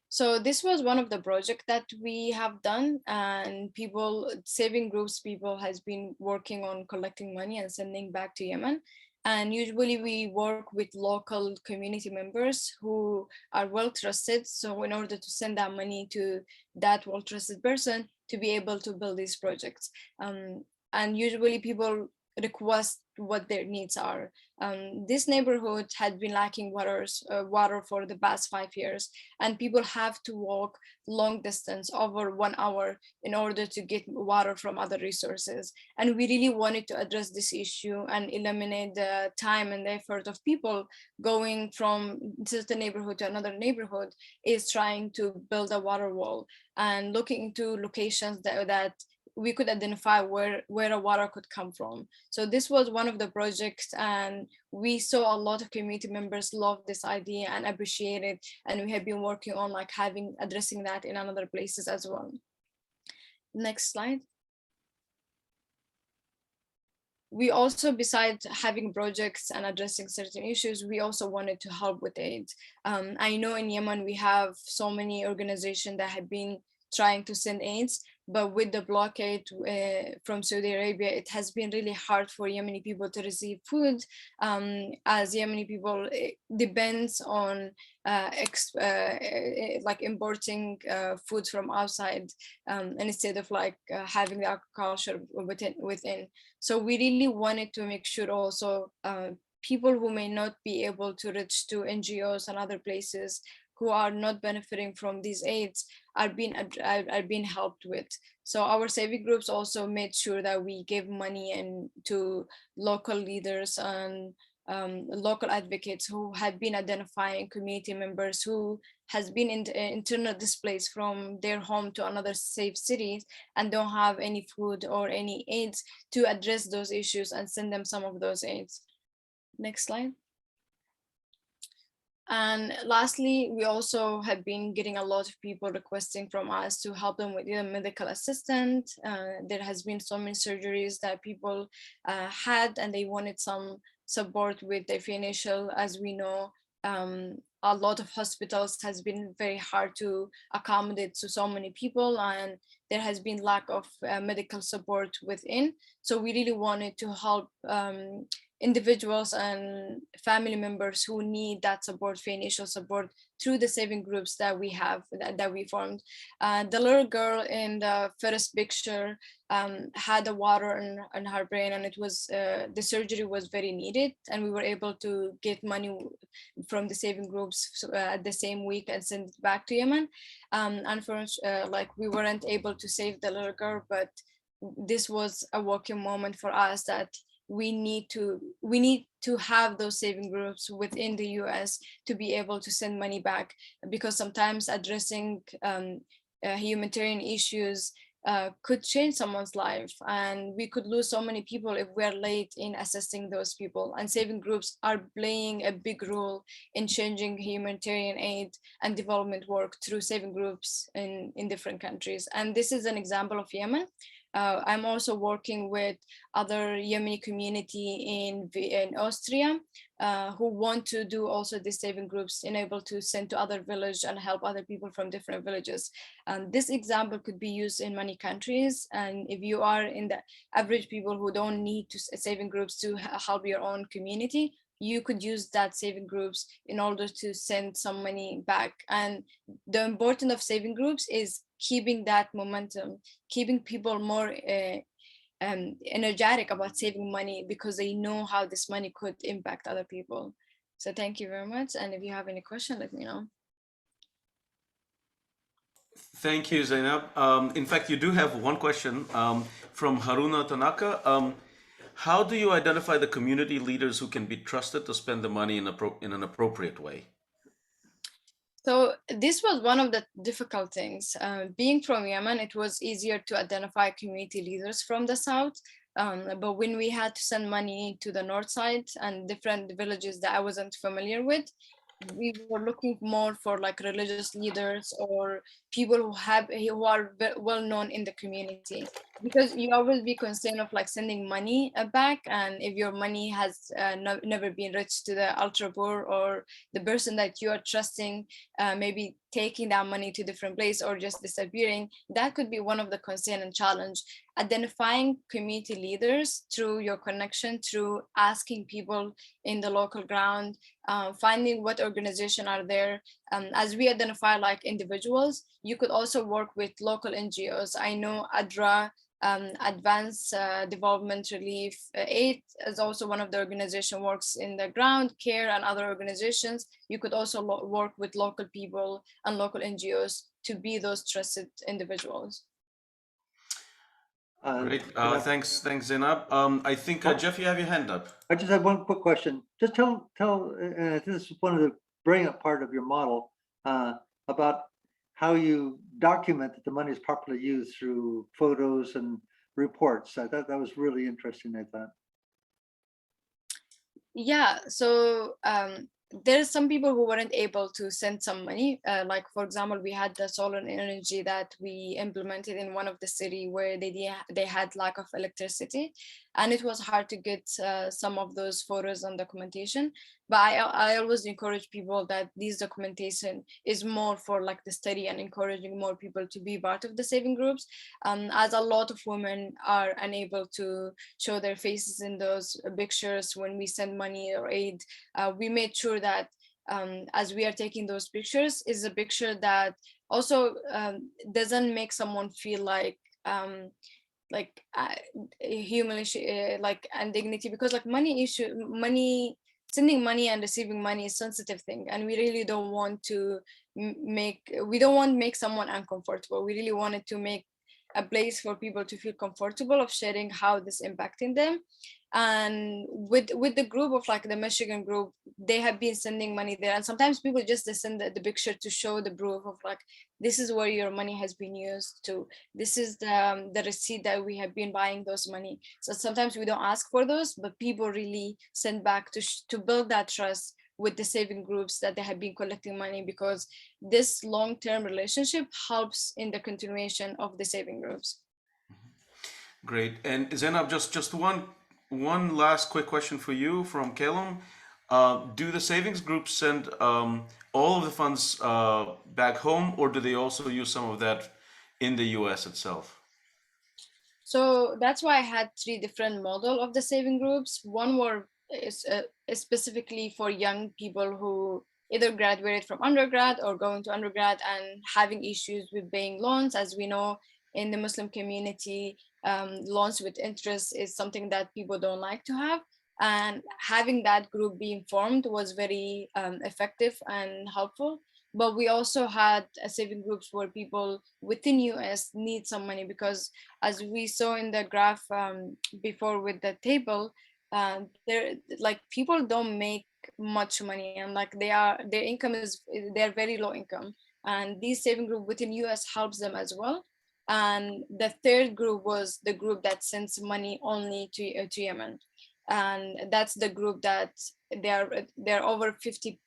So this was one of the projects that we have done, and saving groups people has been working on collecting money and sending back to Yemen. And usually we work with local community members who are well trusted. So in order to send that money to that well trusted person to be able to build these projects. And usually people request what their needs are. This neighborhood had been lacking water for the past 5 years, and people have to walk long distance over 1 hour in order to get water from other resources. And we really wanted to address this issue and eliminate the time and the effort of people going from certain neighborhood to another neighborhood is trying to build a water wall and looking into locations that we could identify where a water could come from. So this was one of the projects, and we saw a lot of community members love this idea and appreciate it. And we have been working on like addressing that in other places as well. Next slide. We also, besides having projects and addressing certain issues, we also wanted to help with aid. I know in Yemen, we have so many organizations that have been trying to send aids, but with the blockade from Saudi Arabia, it has been really hard for Yemeni people to receive food, as Yemeni people depends on like importing food from outside, and instead of like having the agriculture within. So we really wanted to make sure also people who may not be able to reach to NGOs and other places who are not benefiting from these aids are being helped with. So our saving groups also made sure that we give money to local leaders and local advocates who had been identifying community members who has been internal displaced from their home to another safe cities and don't have any food or any aids to address those issues and send them some of those aids. Next slide. And lastly, we also have been getting a lot of people requesting from us to help them with either medical assistance. There has been so many surgeries that people had, and they wanted some support with their financial. As we know, a lot of hospitals has been very hard to accommodate to so many people, and there has been lack of medical support within. So we really wanted to help individuals and family members who need that support, financial support, through the saving groups that we have, that we formed. The little girl in the first picture had a water in her brain, and it was the surgery was very needed, and we were able to get money from the saving groups at the same week and send it back to Yemen. Unfortunately, like we weren't able to save the little girl, but this was a working moment for us that we need to have those saving groups within the US to be able to send money back, because sometimes addressing humanitarian issues could change someone's life, and we could lose so many people if we're late in assisting those people. And saving groups are playing a big role in changing humanitarian aid and development work through saving groups in different countries. And this is an example of Yemen. I'm also working with other Yemeni community in Austria who want to do also these saving groups, enable to send to other villages and help other people from different villages. This example could be used in many countries. And if you are in the average people who don't need to saving groups to help your own community, you could use that saving groups in order to send some money back. And the importance of saving groups is keeping that momentum, keeping people more energetic about saving money, because they know how this money could impact other people. So thank you very much. And if you have any question, let me know. Thank you, Zaynab. In fact, you do have one question from Haruna Tanaka. How do you identify the community leaders who can be trusted to spend the money in an appropriate way? So this was one of the difficult things. Being from Yemen, it was easier to identify community leaders from the south. But when we had to send money to the north side and different villages that I wasn't familiar with, we were looking more for like religious leaders or people who are well known in the community, because you always be concerned of like sending money back, and if your money has never been reached to the ultra poor, or the person that you are trusting maybe taking that money to different place or just disappearing, that could be one of the concern and challenge. Identifying community leaders through your connection, through asking people in the local ground, finding what organization are there. As we identify like individuals, you could also work with local NGOs. I know ADRA, Advanced Development Relief Aid is also one of the organization works in the ground, CARE and other organizations. You could also work with local people and local NGOs to be those trusted individuals. Great. Thanks, Zaynab. I think Jeff, you have your hand up. I just have one quick question. Just tell, this is one of the brilliant part of your model about how you document that the money is properly used through photos and reports. I thought that was really interesting, I thought. Yeah, so there's some people who weren't able to send some money. Like, for example, we had the solar energy that we implemented in one of the city where they had lack of electricity, and it was hard to get some of those photos and documentation. But I always encourage people that this documentation is more for like the study and encouraging more people to be part of the saving groups. As a lot of women are unable to show their faces in those pictures when we send money or aid, we made sure that as we are taking those pictures is a picture that also doesn't make someone feel like humiliation, like indignity, because like sending money and receiving money is a sensitive thing, and we really don't want to make someone uncomfortable. We really wanted to make a place for people to feel comfortable of sharing how this impacting them. And with the group of like the Michigan group, they have been sending money there, and sometimes people just send the picture to show the proof of like, this is where your money has been used to, this is the receipt that we have been buying those money. So sometimes we don't ask for those, but people really send back to build that trust with the saving groups that they have been collecting money, because this long-term relationship helps in the continuation of the saving groups. Great. And Zaynab, just one last quick question for you from Kelum. Do the savings groups send all of the funds back home, or do they also use some of that in the US itself? So that's why I had 3 different models of the saving groups. One is specifically for young people who either graduated from undergrad or going to undergrad and having issues with paying loans. As we know, in the Muslim community, loans with interest is something that people don't like to have. And having that group being formed was very effective and helpful. But we also had saving groups where people within US need some money, because as we saw in the graph before with the table, like people don't make much money, and like their income is, they're very low income, and these saving group within US helps them as well. And the third group was the group that sends money only to Yemen, and that's the group that there are over 50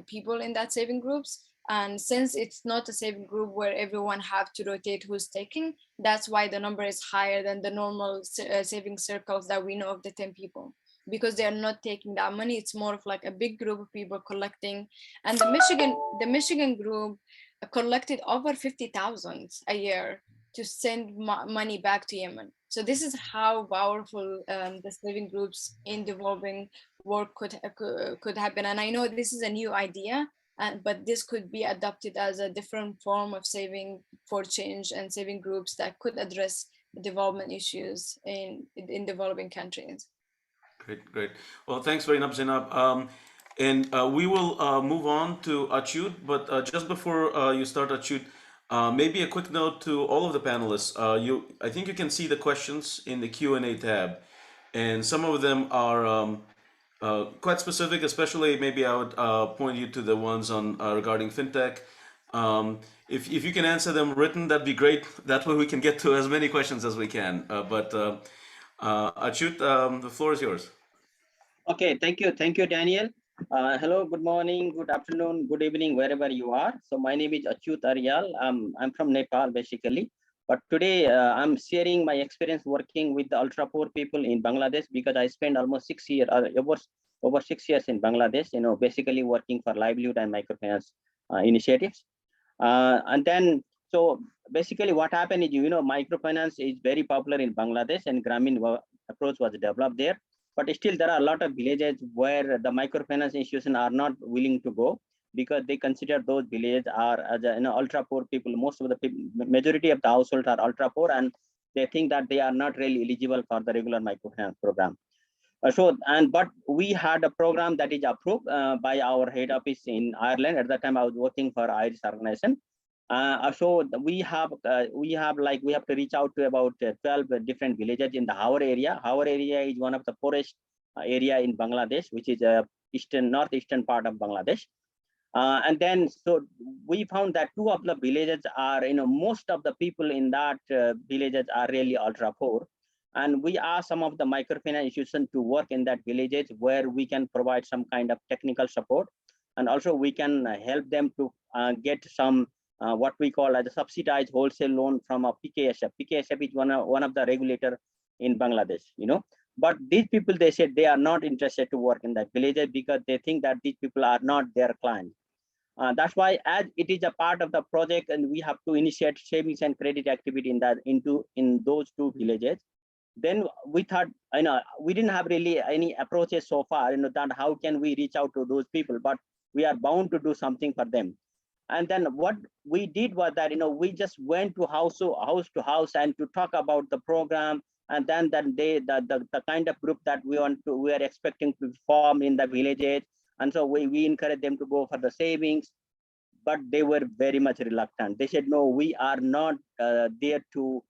people in that saving groups. And since it's not a saving group where everyone have to rotate who's taking, that's why the number is higher than the normal saving circles that we know of the 10 people, because they're not taking that money. It's more of like a big group of people collecting. And the Michigan group collected over 50,000 a year to send money back to Yemen. So this is how powerful the saving groups in developing work could happen. And I know this is a new idea, but this could be adopted as a different form of saving for change and saving groups that could address development issues in developing countries. Great. Well, thanks very much, Zaynab. And we will move on to Achyut, but just before you start, Achyut, maybe a quick note to all of the panelists. I think you can see the questions in the Q&A tab, and some of them are quite specific, especially maybe I would point you to the ones on regarding fintech. If you can answer them written, that'd be great. That way we can get to as many questions as we can. Achyut, the floor is yours. Okay, thank you, Daniel. Hello, good morning, good afternoon, good evening, wherever you are. So my name is Achyut Aryal. I'm from Nepal, basically. But today I'm sharing my experience working with the ultra poor people in Bangladesh, because I spent almost 6 years, over 6 years in Bangladesh, basically working for livelihood and microfinance initiatives. And then, so basically what happened is, microfinance is very popular in Bangladesh, and Grameen approach was developed there. But still there are a lot of villages where the microfinance institutions are not willing to go, because they consider those villages are as ultra poor people. Most of the people, majority of the households are ultra poor, and they think that they are not really eligible for the regular microfinance program. But we had a program that is approved by our head office in Ireland. At that time I was working for Irish organization. So we have to reach out to about 12 different villages in the Howrah area. Howrah area is one of the poorest area in Bangladesh, which is northeastern part of Bangladesh. And then, so we found that 2 of the villages are, most of the people in that villages are really ultra poor. And we asked some of the microfinance institutions to work in that villages where we can provide some kind of technical support. And also we can help them to get some what we call as a subsidized wholesale loan from a PKSF. PKSF is one of the regulator in Bangladesh, But these people, they said they are not interested to work in that villages because they think that these people are not their clients. That's why, as it is a part of the project, and we have to initiate savings and credit activity in those 2 villages. Then we thought, we didn't have really any approaches so far, that how can we reach out to those people, but we are bound to do something for them. And then what we did was that, we just went to house to house and to talk about the program. And then the kind of group that we are expecting to form in the villages. And so we encourage them to go for the savings, but they were very much reluctant. They said, no, we are not there to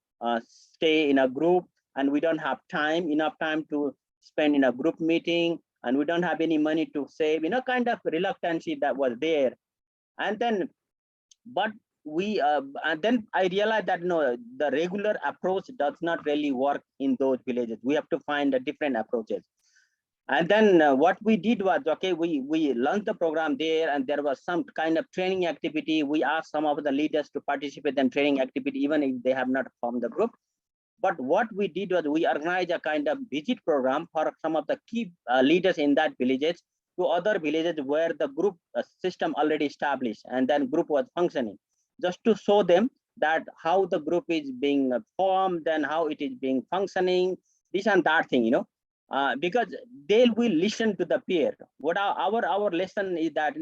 stay in a group, and we don't have enough time to spend in a group meeting, and we don't have any money to save, kind of reluctancy that was there. And then, but and then I realized that no, the regular approach does not really work in those villages. We have to find a different approaches. And then what we did was, okay, we launched the program there, and there was some kind of training activity. We asked some of the leaders to participate in training activity, even if they have not formed the group. But what we did was we organized a kind of visit program for some of the key leaders in that villages to other villages where the group system already established, and then group was functioning, just to show them that how the group is being formed and how it is being functioning, this and that thing, because they will listen to the peer. What our lesson is that,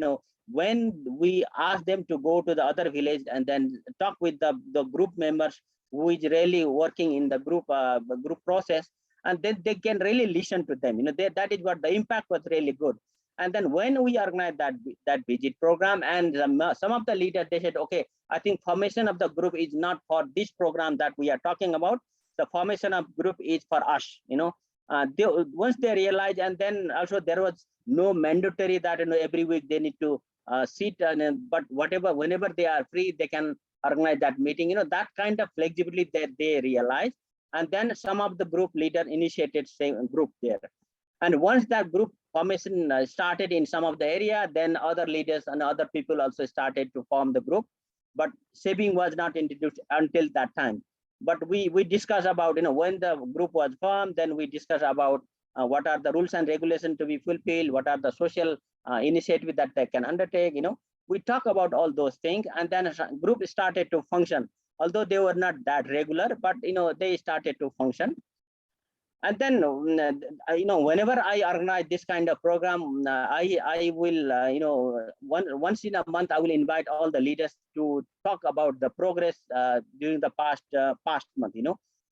when we ask them to go to the other village and then talk with the group members who is really working in the group process, and then they can really listen to them. That is what the impact was really good. And then when we organized that visit program, and some of the leaders, they said, okay, I think formation of the group is not for this program that we are talking about. The formation of group is for us, once they realized. And then also there was no mandatory that every week they need to sit, but whenever they are free, they can organize that meeting. That kind of flexibility that they realized. And then some of the group leader initiated same group there. And once that group formation started in some of the area, then other leaders and other people also started to form the group. But saving was not introduced until that time. But we discussed about, when the group was formed, then we discussed about what are the rules and regulations to be fulfilled, what are the social initiatives that they can undertake. We talk about all those things, and then a group started to function, although they were not that regular, but they started to function. And then, whenever I organize this kind of program, I will, once in a month, I will invite all the leaders to talk about the progress during the past month,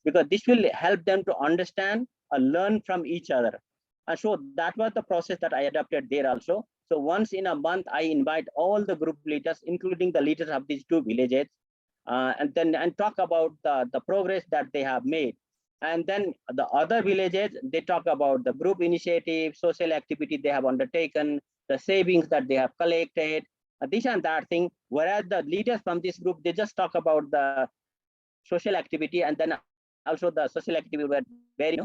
because this will help them to understand and learn from each other. And so that was the process that I adopted there also. So once in a month, I invite all the group leaders, including the leaders of these 2 villages, and talk about the progress that they have made. And then the other villages, they talk about the group initiative, social activity they have undertaken, the savings that they have collected, this and that thing. Whereas the leaders from this group, they just talk about the social activity, and then also the social activity were very,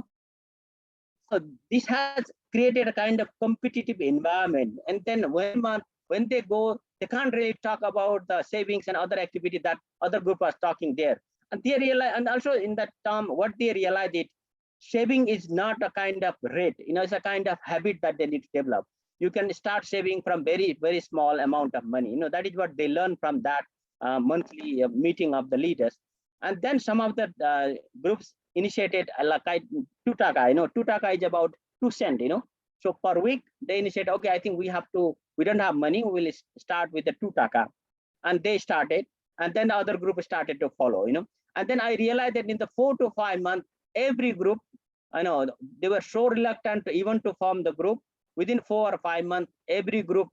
so this has created a kind of competitive environment. And then when they go, they can't really talk about the savings and other activity that other group was talking there. And they realize, and also in that term, what they realize it, saving is not a kind of rate, it's a kind of habit that they need to develop. You can start saving from very, very small amount of money. That is what they learn from that monthly meeting of the leaders. And then some of the groups initiated like 2 taka, 2 taka is about 2 cents, So per week they initiate, okay, I think we don't have money, we will start with the 2 taka. And they started, and then the other group started to follow, And then I realized that in the 4 to 5 months, every group, they were so reluctant even to form the group. Within 4 or 5 months, every group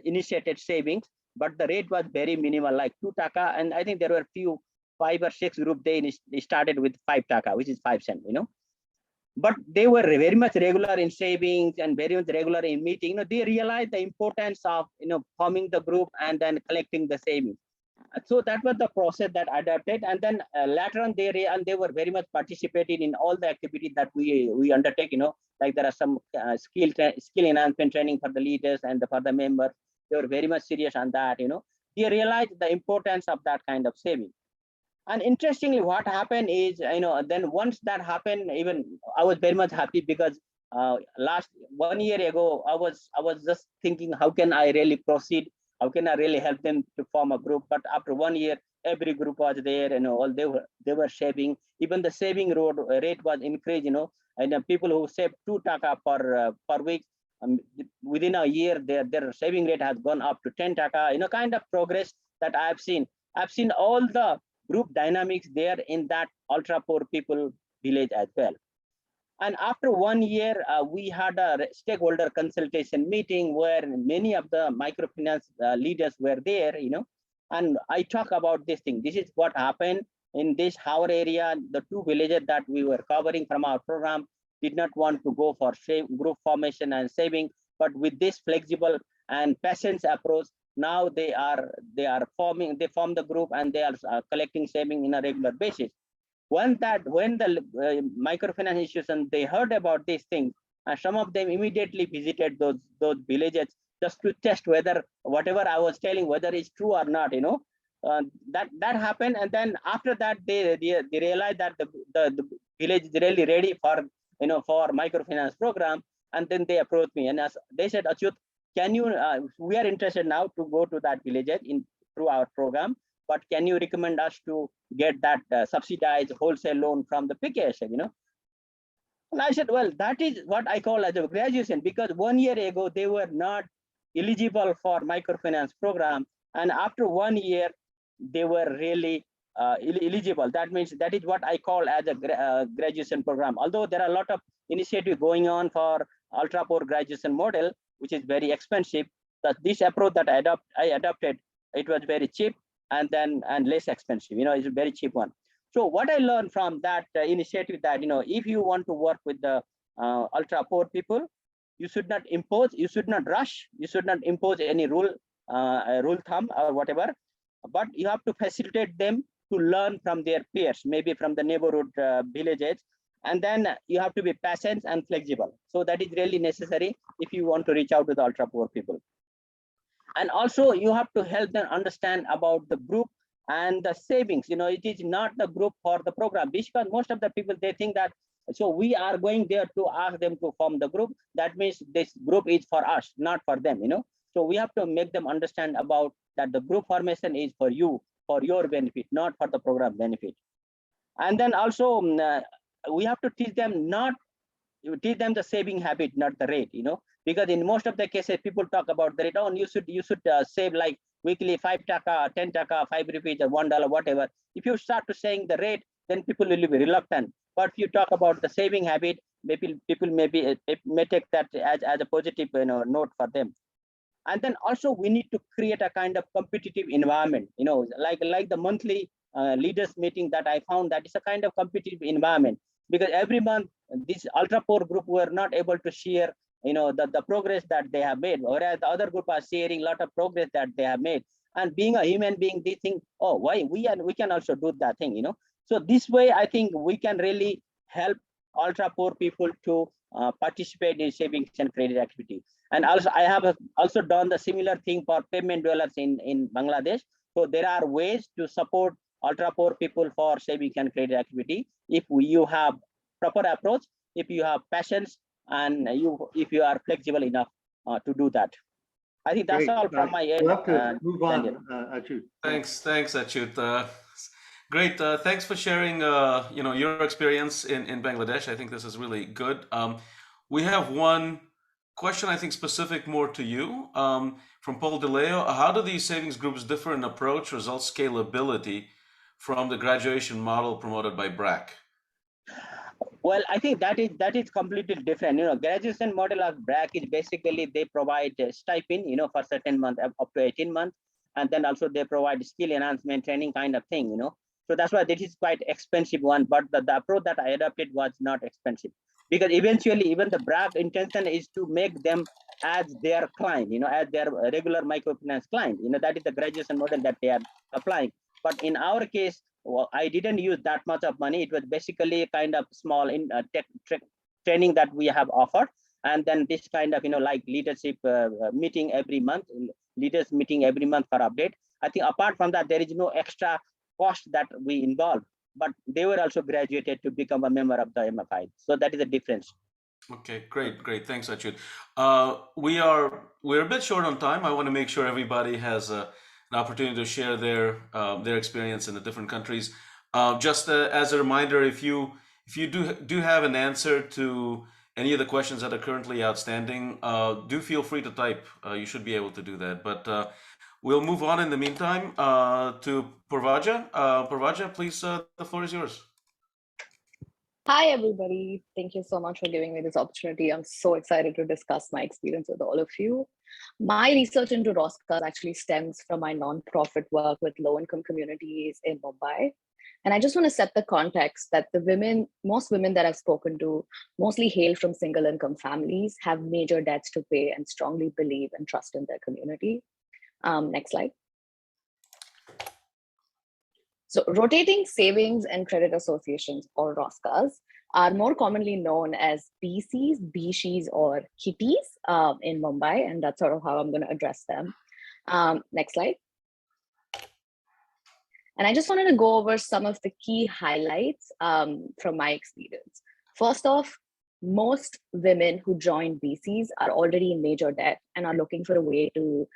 initiated savings, but the rate was very minimal, like 2 taka. And I think there were few 5 or 6 groups, they started with 5 taka, which is 5 cents, But they were very much regular in savings and very much regular in meeting. They realized the importance of forming the group and then collecting the savings. So that was the process that I adopted. And then later on, they were very much participating in all the activities that we undertake. Like there are some skill enhancement training for the leaders and for the members. They were very much serious on that. They realized the importance of that kind of saving. And interestingly, what happened is, then once that happened, even I was very much happy because last 1 year ago, I was just thinking, how can I really proceed? How can I really help them to form a group? But after 1 year, every group was there, all they were saving. Even the saving rate was increased, and people who save 2 taka per week, within a year, their saving rate has gone up to 10 taka. Kind of progress that I've seen. I've seen all the group dynamics there in that ultra poor people village as well. And after 1 year, we had a stakeholder consultation meeting where many of the microfinance leaders were there, and I talk about this thing. This is what happened in this our area. The 2 villages that we were covering from our program did not want to go for group formation and saving, but with this flexible and patience approach, now they form the group and they are collecting saving in a regular basis. When the microfinance institution, they heard about these things, and some of them immediately visited those villages just to test whether whatever I was telling, whether it's true or not, that happened. And then after that, they realized that the village is really ready for microfinance program. And then they approached me and they said, Achyut, can you, we are interested now to go to that village through our program, but can you recommend us to get that subsidized wholesale loan from the PKSF, And I said, well, that is what I call as a graduation, because 1 year ago, they were not eligible for microfinance program. And after 1 year, they were really eligible. That means that is what I call as a graduation program. Although there are a lot of initiatives going on for ultra poor graduation model, which is very expensive, but this approach that I adopted, it was very cheap and less expensive. It's a very cheap one. So what I learned from that initiative that, if you want to work with the ultra poor people, you should not impose, you should not rush, you should not impose any rule thumb or whatever, but you have to facilitate them to learn from their peers, maybe from the neighborhood villages. And then you have to be patient and flexible. So that is really necessary if you want to reach out to the ultra poor people. And also you have to help them understand about the group and the savings. It is not the group for the program, because most of the people, they think that, so we are going there to ask them to form the group. That means this group is for us, not for them, So we have to make them understand about that the group formation is for you, for your benefit, not for the program benefit. And then also, we have to teach them the saving habit, not the rate, because in most of the cases, people talk about the rate. Oh, you should save like weekly 5 taka, 10 taka, 5 rupees or $1, whatever. If you start to saying the rate, then people will be reluctant. But if you talk about the saving habit, maybe people may take that as a positive note for them. And then also we need to create a kind of competitive environment, like the monthly leaders meeting that I found that it's a kind of competitive environment, because every month this ultra poor group were not able to share, the progress that they have made, whereas the other group are sharing a lot of progress that they have made. And being a human being, they think, oh, why we can also do that thing, So this way, I think we can really help ultra poor people to participate in savings and credit activity. And also, I have also done the similar thing for payment dwellers in Bangladesh. So there are ways to support ultra poor people for savings and credit activity if you have proper approach, if you have patience, and if you are flexible enough to do that. I think that's all from my end. We'll have to move on, Achyut. Thanks, Achyut. Great. Thanks for sharing, your experience in Bangladesh. I think this is really good. We have one question, I think, specific more to you, from Paul DeLeo. How do these savings groups differ in approach, results, scalability from the graduation model promoted by BRAC? Well, I think that is completely different. Graduation model of BRAC is basically they provide a stipend, for certain month up to 18 months, and then also they provide skill enhancement training kind of thing, So that's why this is quite expensive one, but the approach that I adopted was not expensive, because eventually even the BRAC intention is to make them as their client, as their regular microfinance client. That is the graduation model that they are applying. But in our case, well, I didn't use that much of money. It was basically kind of small training that we have offered, and then this kind of like leadership meeting every month, leaders meeting every month for update. I think apart from that, there is no extra cost that we involve, but they were also graduated to become a member of the MFI. So that is the difference. Okay, great. Thanks, Achyut. We're a bit short on time. I want to make sure everybody has an opportunity to share their experience in the different countries. Just as a reminder, if you do have an answer to any of the questions that are currently outstanding, do feel free to type. You should be able to do that. But we'll move on in the meantime to Poorvaja. Poorvaja, please, the floor is yours. Hi, everybody. Thank you so much for giving me this opportunity. I'm so excited to discuss my experience with all of you. My research into Roscas actually stems from my nonprofit work with low-income communities in Mumbai. And I just want to set the context that most women that I've spoken to mostly hail from single income families, have major debts to pay, and strongly believe and trust in their community. Next slide. So rotating savings and credit associations, or ROSCAs, are more commonly known as BCs, BSHs, or kitties in Mumbai, and that's sort of how I'm going to address them. Next slide. And I just wanted to go over some of the key highlights from my experience. First off, most women who join BCs are already in major debt and are looking for a way to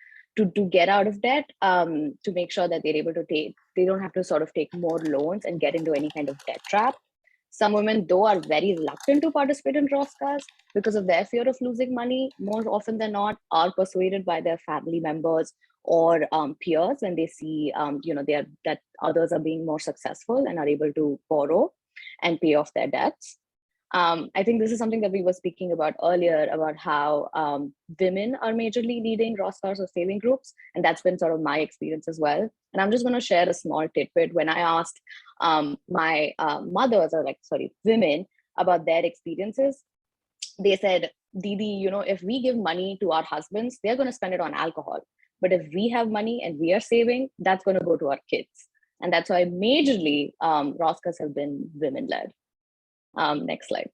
get out of debt, to make sure that they're able to they don't have to sort of take more loans and get into any kind of debt trap. Some women, though, are very reluctant to participate in ROSCAs because of their fear of losing money. More often than not, are persuaded by their family members or peers when they see, that others are being more successful and are able to borrow and pay off their debts. I think this is something that we were speaking about earlier, about how women are majorly leading ROSCAs or saving groups, and that's been sort of my experience as well. And I'm just going to share a small tidbit. When I asked my women about their experiences, they said, Didi, if we give money to our husbands, they're going to spend it on alcohol. But if we have money and we are saving, that's going to go to our kids. And that's why majorly ROSCAs have been women-led. Next slide.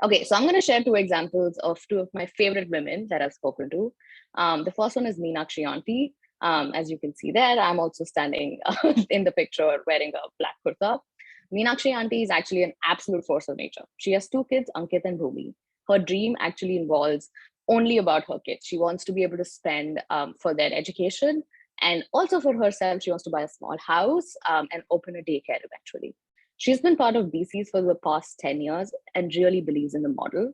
Okay, so I'm going to share two examples of two of my favorite women that I've spoken to. The first one is Meenakshi Aunty. As you can see there, I'm also standing in the picture wearing a black kurta. Meenakshi Aunty is actually an absolute force of nature. She has two kids, Ankit and Bhumi. Her dream actually involves only about her kids. She wants to be able to spend for their education, and also for herself, she wants to buy a small house and open a daycare eventually. She's been part of BCs for the past 10 years and really believes in the model.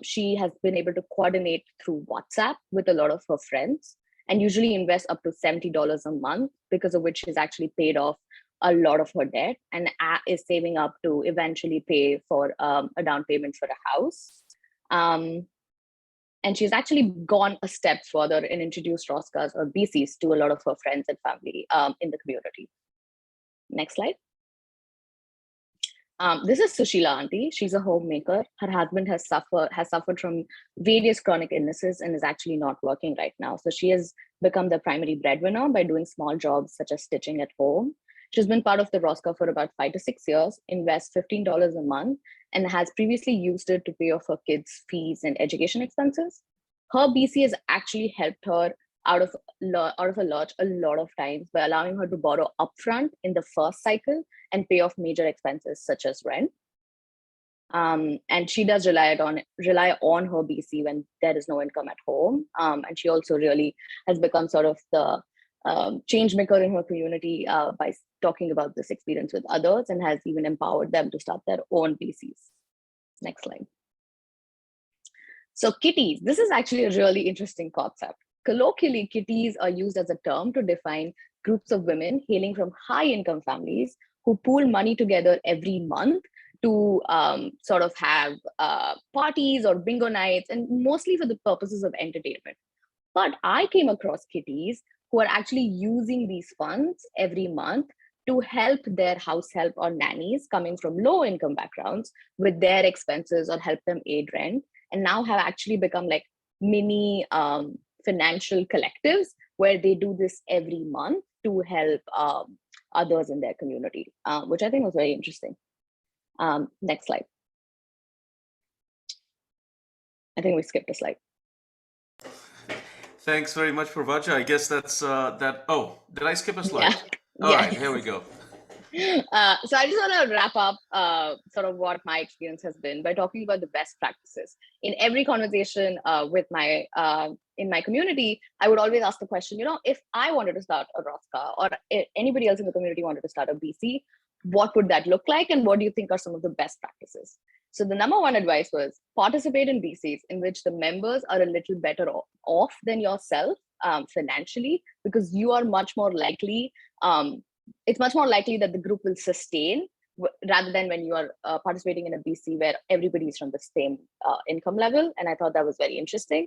She has been able to coordinate through WhatsApp with a lot of her friends and usually invest up to $70 a month, because of which she's actually paid off a lot of her debt and is saving up to eventually pay for a down payment for a house. And And she's actually gone a step further and introduced Roskas or BCs to a lot of her friends and family in the community. Next slide. This is Sushila auntie. She's a homemaker. Her husband has suffered from various chronic illnesses and is actually not working right now. So she has become the primary breadwinner by doing small jobs such as stitching at home. She's been part of the Rosca for about 5 to 6 years, invests $15 a month, and has previously used it to pay off her kids' fees and education expenses. Her BC has actually helped her out of a lot of times by allowing her to borrow upfront in the first cycle and pay off major expenses such as rent. And she does rely on her BC when there is no income at home. And she also really has become sort of the change maker in her community by talking about this experience with others, and has even empowered them to start their own BCs. Next slide. So kitties, this is actually a really interesting concept. Colloquially, kitties are used as a term to define groups of women hailing from high-income families who pool money together every month to sort of have parties or bingo nights, and mostly for the purposes of entertainment. But I came across kitties who are actually using these funds every month to help their house help or nannies coming from low-income backgrounds with their expenses or help them aid rent, and now have actually become like mini financial collectives where they do this every month to help others in their community, which I think was very interesting. Next slide. I think we skipped a slide. Thanks very much, Poorvaja. I guess that's that. Oh, did I skip a slide? Yeah. All Yes. right, here we go. So I just want to wrap up sort of what my experience has been by talking about the best practices. In every conversation with my in my community, I would always ask the question, if I wanted to start a Rosca or anybody else in the community wanted to start a BC, what would that look like? And what do you think are some of the best practices? So the number one advice was participate in BCs in which the members are a little better off than yourself financially, because you are much more likely, it's much more likely that the group will sustain rather than when you are participating in a BC where everybody is from the same income level. And I thought that was very interesting.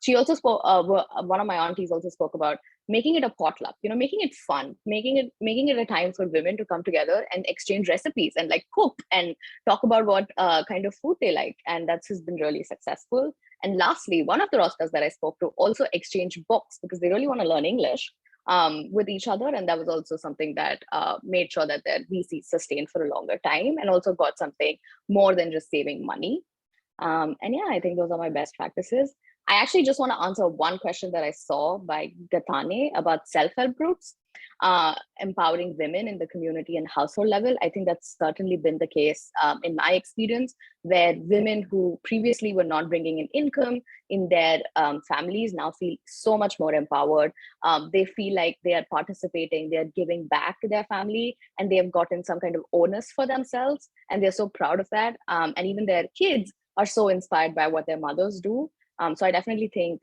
She also spoke, one of my aunties also spoke about making it a potluck, making it fun, making it a time for women to come together and exchange recipes and like cook and talk about what kind of food they like. And that's has been really successful. And lastly, one of the Roscas that I spoke to also exchange books because they really want to learn English with each other. And that was also something that made sure that their VC sustained for a longer time and also got something more than just saving money. And yeah, I think those are my best practices. I actually just want to answer one question that I saw by Gatane about self-help groups, empowering women in the community and household level. I think that's certainly been the case in my experience, where women who previously were not bringing in income in their families now feel so much more empowered. They feel like they are participating, they're giving back to their family, and they have gotten some kind of onus for themselves. And they're so proud of that. And even their kids are so inspired by what their mothers do. So I definitely think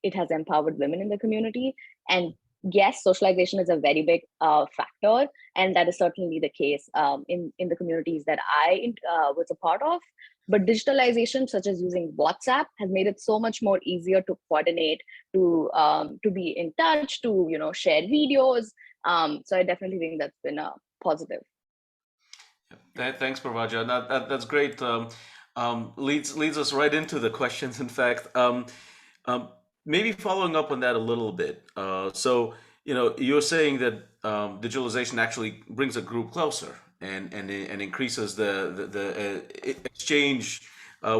it has empowered women in the community. And yes, socialization is a very big factor. And that is certainly the case in the communities that I was a part of. But digitalization, such as using WhatsApp, has made it so much more easier to coordinate, to be in touch, to share videos. So I definitely think that's been a positive. Thanks, Poorvaja. That's great. Leads us right into the questions. In fact, maybe following up on that a little bit. So you're saying that digitalization actually brings a group closer and increases the exchange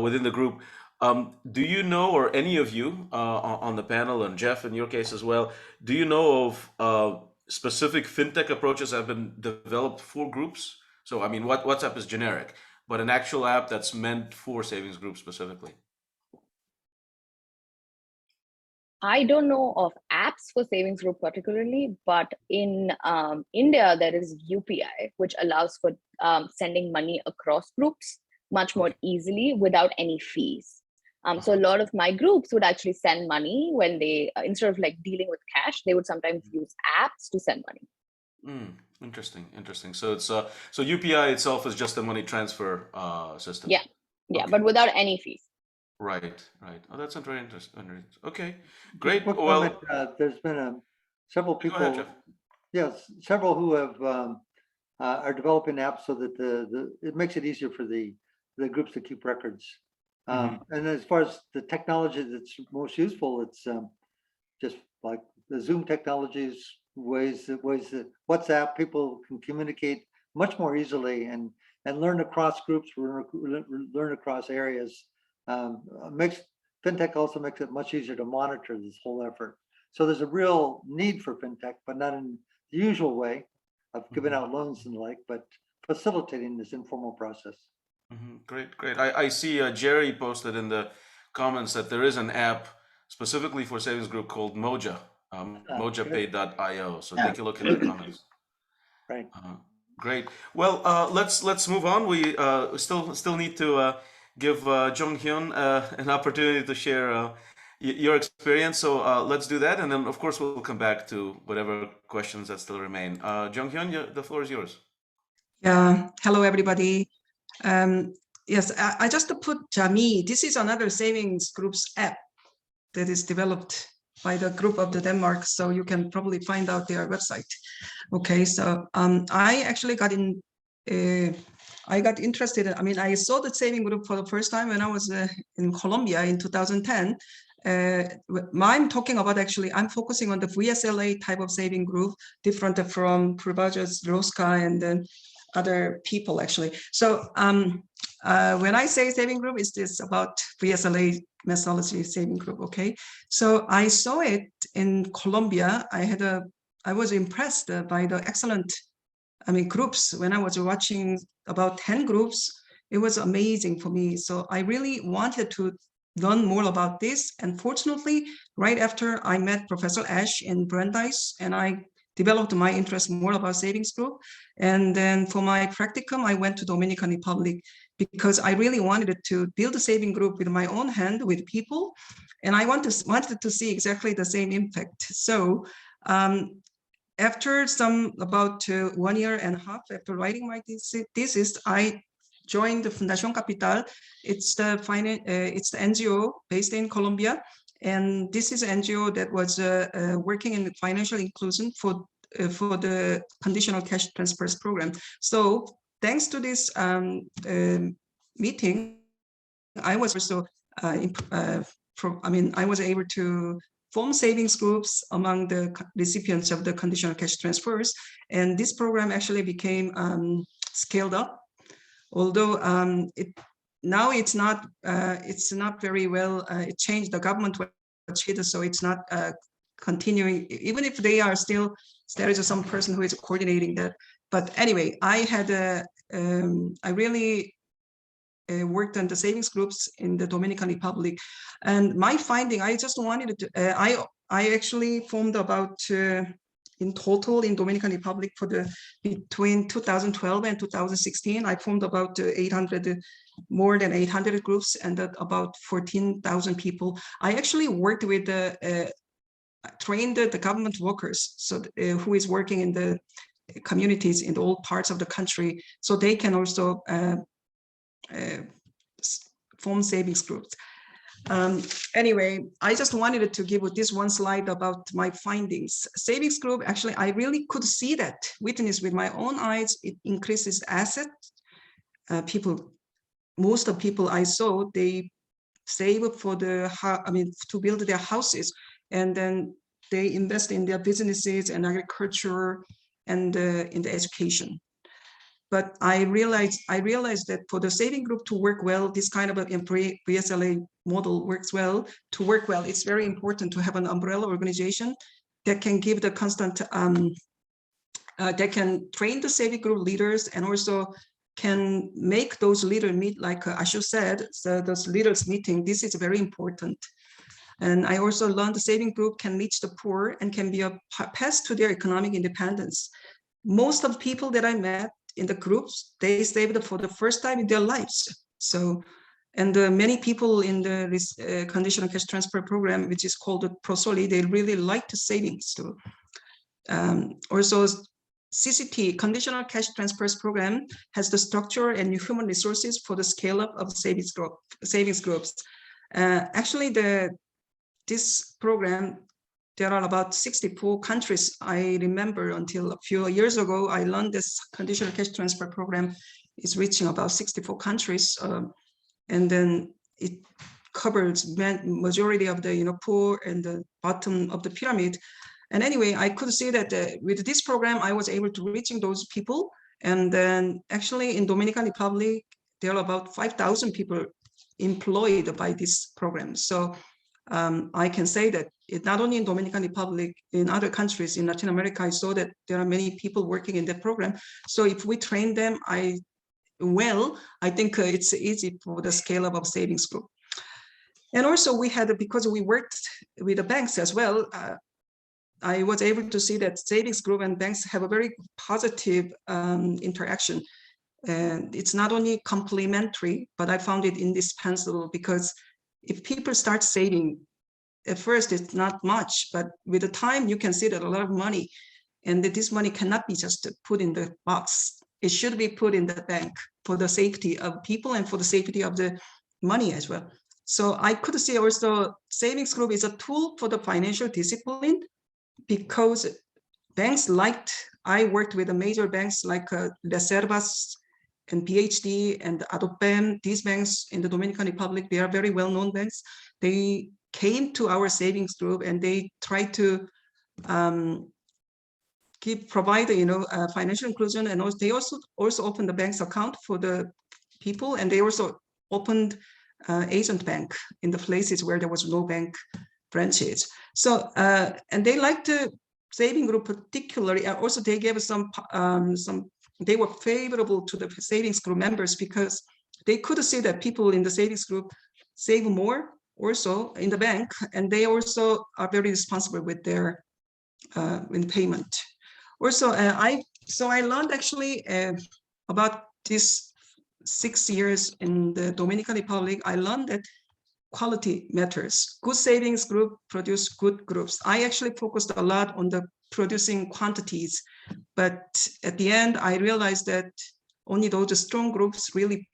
within the group. Do you know, or any of you on the panel, and Jeff in your case as well, do you know of specific fintech approaches that have been developed for groups? So I mean, WhatsApp is generic, but an actual app that's meant for savings groups specifically. I don't know of apps for savings group particularly, but in India, there is UPI, which allows for sending money across groups much more easily without any fees. So a lot of my groups would actually send money when they, instead of like dealing with cash, they would sometimes use apps to send money. Interesting. So it's so UPI itself is just a money transfer system. Yeah, Okay. but without any fees. Right, right. Oh, that's very interesting. Okay, great. Quick Well, comment, there's been several go ahead, people, Jeff. yes, several who have are developing apps so that it makes it easier for the groups to keep records. And as far as the technology that's most useful, it's just like the Zoom technologies, ways that WhatsApp, people can communicate much more easily and learn across groups, learn across areas. Makes fintech also makes it much easier to monitor this whole effort. So there's a real need for fintech, but not in the usual way of giving out loans and the like, but facilitating this informal process. Great, great. I see Jerry posted in the comments that there is an app specifically for savings group called Moja, mojapay.io. So take a look at the comments. Right. Great. Well, let's move on. We still need to give Jong-Hyon an opportunity to share your experience. So let's do that, and then of course we'll come back to whatever questions that still remain. Jong-Hyon, the floor is yours. Yeah. Hello, everybody. Yes, I just put Jami. This is another savings groups app that is developed by the group of the Denmark. So you can probably find out their website. Okay, so I actually got in. I got interested. I mean, I saw the saving group for the first time when I was in Colombia in 2010. I'm talking about actually, I'm focusing on the VSLA type of saving group, different from Poorvaja's Roska and then other people actually. So when I say saving group, is this about VSLA methodology saving group? Okay, so I saw it in Colombia. I was impressed by the excellent, groups. When I was watching about 10 groups, it was amazing for me. So I really wanted to learn more about this. And fortunately, right after I met Professor Ashe in Brandeis, and I developed my interest more about savings group. And then for my practicum, I went to Dominican Republic because I really wanted to build a saving group with my own hand with people. And I wanted to see exactly the same impact. So after about 1 year and a half after writing my thesis, I joined the Fundación Capital. It's the NGO based in Colombia. And this is an NGO that was working in financial inclusion for the conditional cash transfers program. So thanks to this meeting, I was also I was able to form savings groups among the recipients of the conditional cash transfers, and this program actually became scaled up. Although now it's not very well. It changed. The government was hit, so it's not continuing. Even if they are still, there is some person who is coordinating that. But anyway, I really worked on the savings groups in the Dominican Republic, and my finding, I just wanted to. I actually formed about. In total, in Dominican Republic, between 2012 and 2016, I formed about more than 800 groups and about 14,000 people. I actually worked with trained the government workers, so who is working in the communities in all parts of the country, so they can also form savings groups. Anyway, I just wanted to give this one slide about my findings. Savings group, actually, I really could see that, witness with my own eyes, it increases assets. Most of people I saw, they save for to build their houses, and then they invest in their businesses and agriculture and in the education. But I realized that for the saving group to work well, this kind of a VSLA model works well. To work well, it's very important to have an umbrella organization that can give the constant, that can train the saving group leaders and also can make those leaders meet, like Ashe said, so those leaders meeting, this is very important. And I also learned the saving group can reach the poor and can be a path to their economic independence. Most of the people that I met in the groups, they saved for the first time in their lives. So, and many people in the conditional cash transfer program, which is called the Prosoli, they really like the savings too. Also, CCT, conditional cash transfers program, has the structure and human resources for the scale up of savings groups. Actually, this program, there are about 64 countries. I remember until a few years ago, I learned this conditional cash transfer program is reaching about 64 countries. And then it covers majority of the poor and the bottom of the pyramid. And anyway, I could see that with this program, I was able to reaching those people. And then actually in Dominican Republic, there are about 5,000 people employed by this program. So I can say that it not only in Dominican Republic, in other countries in Latin America, I saw that there are many people working in that program. So if we train them, I think it's easy for the scale up of savings group. And also we had, because we worked with the banks as well, I was able to see that savings group and banks have a very positive interaction. And it's not only complementary, but I found it indispensable, because if people start saving, at first it's not much, but with the time you can see that a lot of money, and that this money cannot be just put in the box. It should be put in the bank for the safety of people and for the safety of the money as well. So I could see also savings group is a tool for the financial discipline, because banks I worked with the major banks like Reservas and PhD and Adopem. These banks in the Dominican Republic, they are very well-known banks. They came to our savings group and they tried to provide financial inclusion, and also they also opened the bank's account for the people, and they also opened agent bank in the places where there was no bank branches. So and they liked the saving group particularly. Also, they gave some. They were favorable to the savings group members, because they could see that people in the savings group save more also in the bank, and they also are very responsible with their in payment. Also, I learned actually about this 6 years in the Dominican Republic. I learned that quality matters. Good savings group produce good groups. I actually focused a lot on the producing quantities, but at the end, I realized that only those strong groups really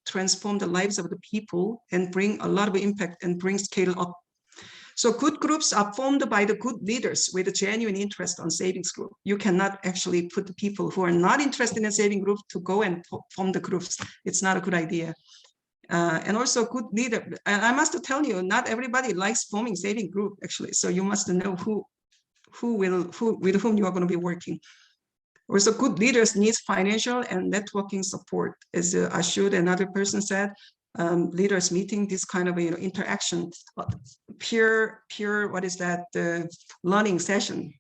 transform the lives of the people and bring a lot of impact and bring scale up. So good groups are formed by the good leaders with a genuine interest on savings group. You cannot actually put the people who are not interested in saving group to go and form the groups. It's not a good idea. And also good leader. And I must tell you, not everybody likes forming saving group actually. So you must know with whom you are going to be working. Also, good leaders need financial and networking support, as Achyut, another person said. Leaders meeting, this kind of interaction, peer what is that, learning session,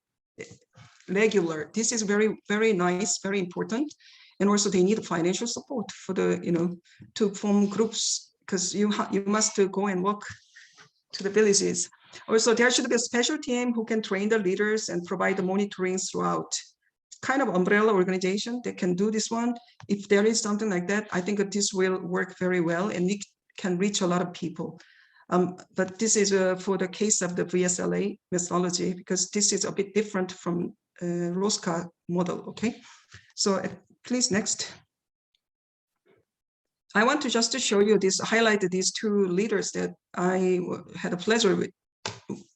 regular. This is very, very nice, very important. And also they need financial support for the to form groups, because you must go and walk to the villages. Also, there should be a special team who can train the leaders and provide the monitoring throughout. Kind of umbrella organization that can do this one. If there is something like that, I think that this will work very well and it can reach a lot of people. But this is for the case of the VSLA methodology, because this is a bit different from Rosca model, okay? So please, next. I want to just to show you this, highlight these two leaders that I had a pleasure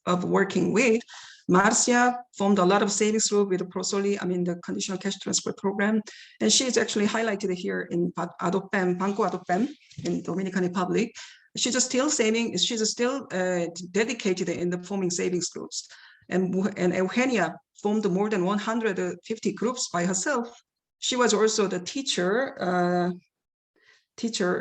of working with. Marcia formed a lot of savings group with the Prosoli, the conditional cash transfer program. And she is actually highlighted here in Adopem, Banco Adopem in Dominican Republic. She's still saving, she's still dedicated in the forming savings groups. And Eugenia formed more than 150 groups by herself. She was also the teacher,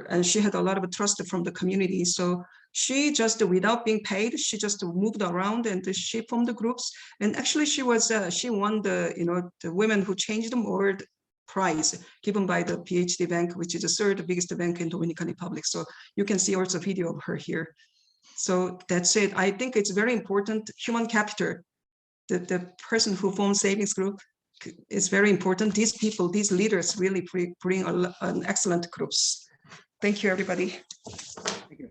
and she had a lot of trust from the community. So she just, without being paid, she just moved around and she formed the groups. And actually, she won the the Women Who Changed the World prize given by the PhD bank, which is the third biggest bank in Dominican Republic. So you can see also a video of her here. So that's it. I think it's very important. Human capital, the person who forms savings group is very important. These people, these leaders really bring an excellent groups. Thank you, everybody. Thank you.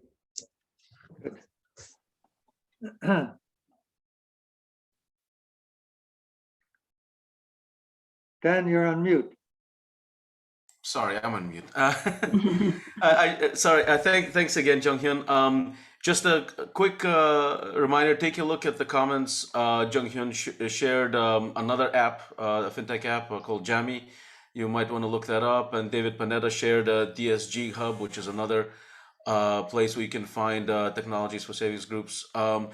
Dan, you're on mute. Sorry, I'm on mute. Thanks again, Jong-Hyon. Just a quick reminder, take a look at the comments. Jong-Hyon shared another app, a fintech app called Jammy. You might want to look that up. And David Panetta shared DSG Hub, which is another place where you can find technologies for savings groups. I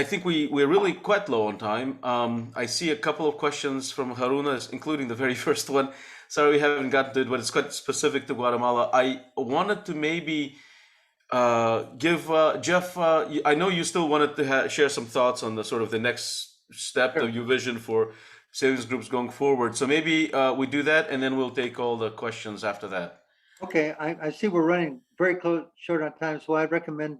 think we're really quite low on time. I see a couple of questions from Haruna, including the very first one. Sorry, we haven't gotten to it, but it's quite specific to Guatemala. I wanted to maybe give Jeff. I know you still wanted to share some thoughts on the sort of the next step of your vision for savings groups going forward. So maybe we do that, and then we'll take all the questions after that. Okay, I see we're running very short on time, so I'd recommend,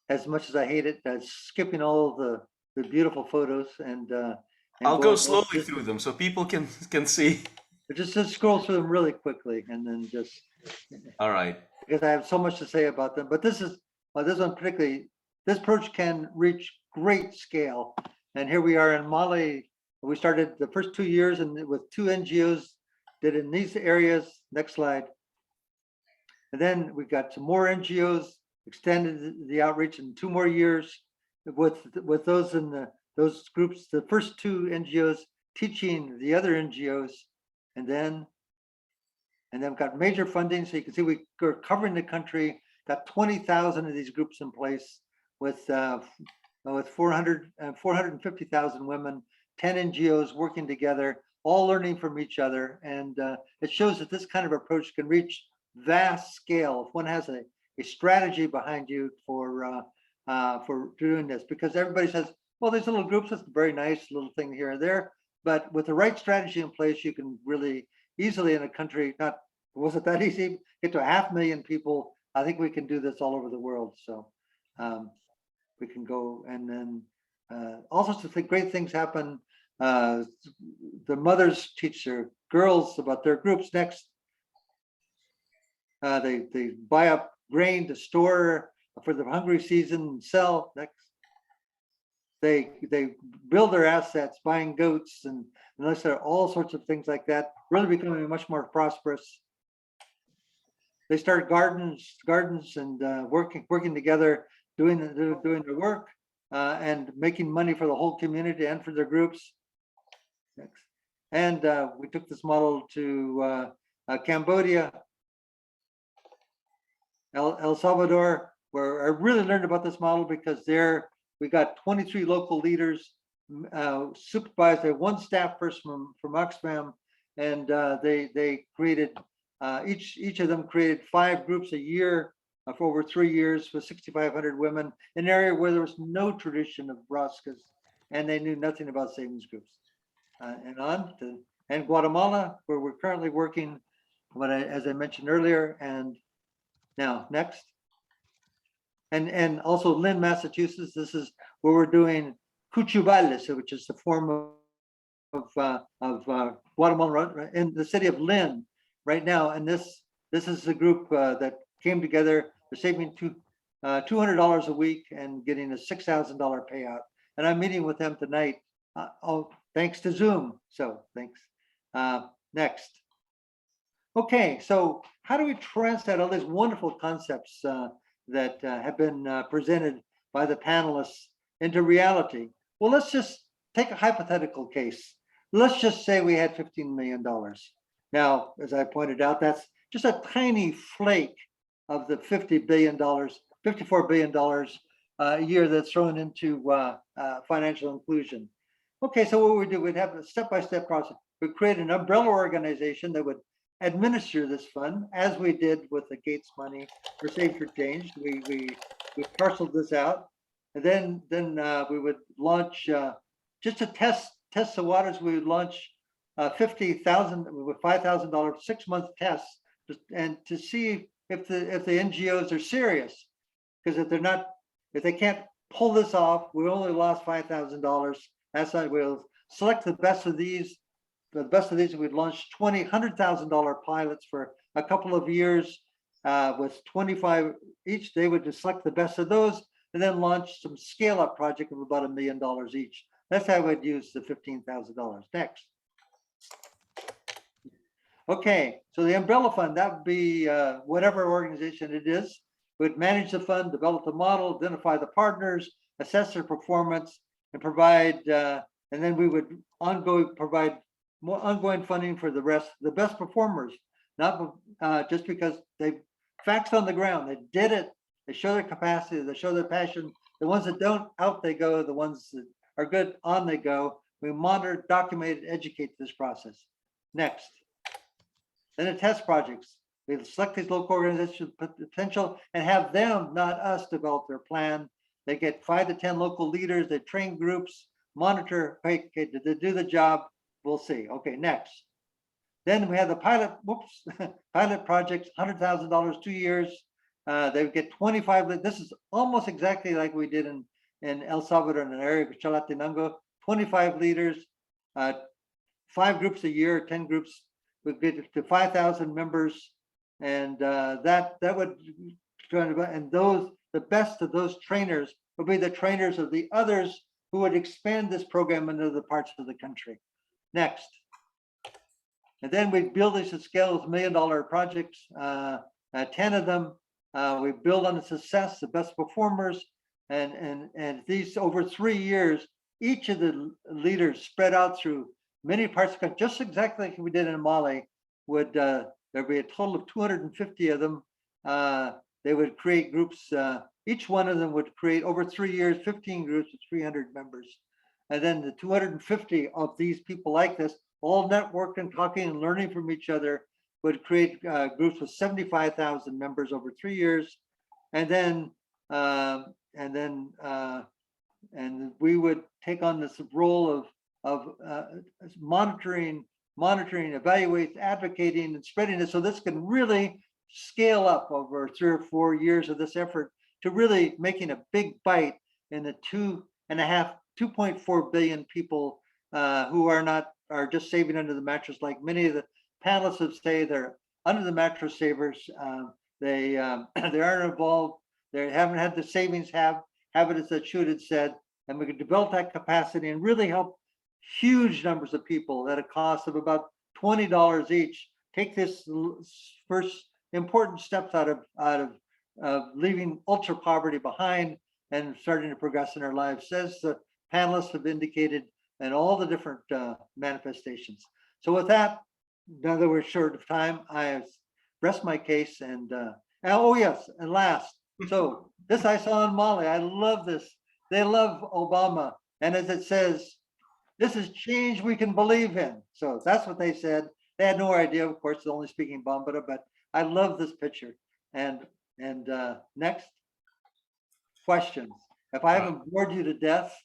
as much as I hate it, skipping all of the beautiful photos and I'll go slowly through them so people can see. Just scroll through them really quickly, and then just. All right. Because I have so much to say about them, but this one particularly, this approach can reach great scale, and here we are in Mali. We started the first 2 years and with 2 NGOs, did in these areas. Next slide. And then we got some more NGOs, extended the outreach in 2 more years with those in those groups, the first 2 NGOs teaching the other NGOs, and then got major funding. So you can see we're covering the country, got 20,000 of these groups in place with 450,000 women, 10 NGOs working together, all learning from each other. And it shows that this kind of approach can reach vast scale if one has a strategy behind you for doing this, because everybody says, well, these little groups, it's a very nice little thing here and there, but with the right strategy in place, you can really easily in a country, was it that easy, get to 500,000 people. I think we can do this all over the world. So we can go, and then all sorts of great things happen. The mothers teach their girls about their groups. Next, they buy up grain to store for the hungry season and sell. Next, they build their assets, buying goats and unless there are all sorts of things like that, really becoming much more prosperous. They start gardens and working together, doing their work and making money for the whole community and for their groups. Next. And we took this model to Cambodia, El Salvador, where I really learned about this model because there we got 23 local leaders supervised. They had 1 staff person from Oxfam, and they created each of them created 5 groups a year for over 3 years with 6,500 women in an area where there was no tradition of Braskas, and they knew nothing about savings groups. And Guatemala, where we're currently working, as I mentioned earlier, and now next. And also Lynn, Massachusetts. This is where we're doing Cuchubales, which is the form of Guatemala in the city of Lynn right now. And this is a group that came together. They're saving $200 a week and getting a $6,000 payout. And I'm meeting with them tonight. Thanks to Zoom. So thanks. Next. Okay, so how do we translate all these wonderful concepts that have been presented by the panelists into reality? Well, let's just take a hypothetical case. Let's just say we had $15 million. Now, as I pointed out, that's just a tiny flake of the $54 billion a year that's thrown into financial inclusion. Okay, so what we do, we'd have a step-by-step process. We'd create an umbrella organization that would administer this fund, as we did with the Gates money for Save for Change. We parceled this out, and then we would launch just to test the waters. We would launch 50,000 with $5,000 6-month tests, and to see if the NGOs are serious, because if they can't pull this off, we only lost $5,000. That's not. We'll select the best of these. The best of these, we'd launch $100,000 pilots for a couple of years with 25 each. They would just select the best of those and then launch some scale-up project of about $1 million each. That's how I would use the $15,000. Next. Okay, so the umbrella fund, that would be whatever organization it is, would manage the fund, develop the model, identify the partners, assess their performance, and provide, and then we would provide more ongoing funding for the best performers, not just because they facts on the ground, they did it, they show their capacity, they show their passion. The ones that don't, out they go. The ones that are good, on they go. We monitor, document, educate this process. Next. Then the test projects. We select these local organizations with potential and have them, not us, develop their plan. They get 5 to 10 local leaders. They train groups, monitor. Okay, did they do the job? We'll see. Okay, next. Then we have the pilot projects, $100,000, 2 years. They would get 25. This is almost exactly like we did in El Salvador in an area of Chalatenango. 25 leaders, 5 groups a year, 10 groups would get to 5,000 members, and that would, and the best of those trainers would be the trainers of the others who would expand this program into other parts of the country. Next. And then we build these at scale with $1 million projects, 10 of them. We build on the success, the best performers, and these over 3 years, each of the leaders spread out through many parts of the country, just exactly like we did in Mali, would there'd be a total of 250 of them. They would create groups, each one of them would create over 3 years, 15 groups with 300 members. And then the 250 of these people like this, all networking, talking and learning from each other, would create groups with 75,000 members over 3 years. And then we would take on this role of monitoring, evaluating, advocating, and spreading it. So this can really scale up over 3 or 4 years of this effort to really making a big bite in the 2.4 billion people who are just saving under the mattress. Like many of the panelists would say, they're under the mattress savers. They aren't involved. They haven't had the savings habit, as Achyut had said, and we could develop that capacity and really help huge numbers of people at a cost of about $20 each. Take this first important steps out of leaving ultra poverty behind and starting to progress in our lives, as the panelists have indicated, and all the different manifestations. So with that, now that we're short of time, I rest my case. And oh yes, and last, so this I saw in Mali. I love this. They love Obama, and as it says, this is change we can believe in. So that's what they said. They had no idea, of course, only speaking Bambara, but I love this picture. And next questions. If I haven't bored you to death,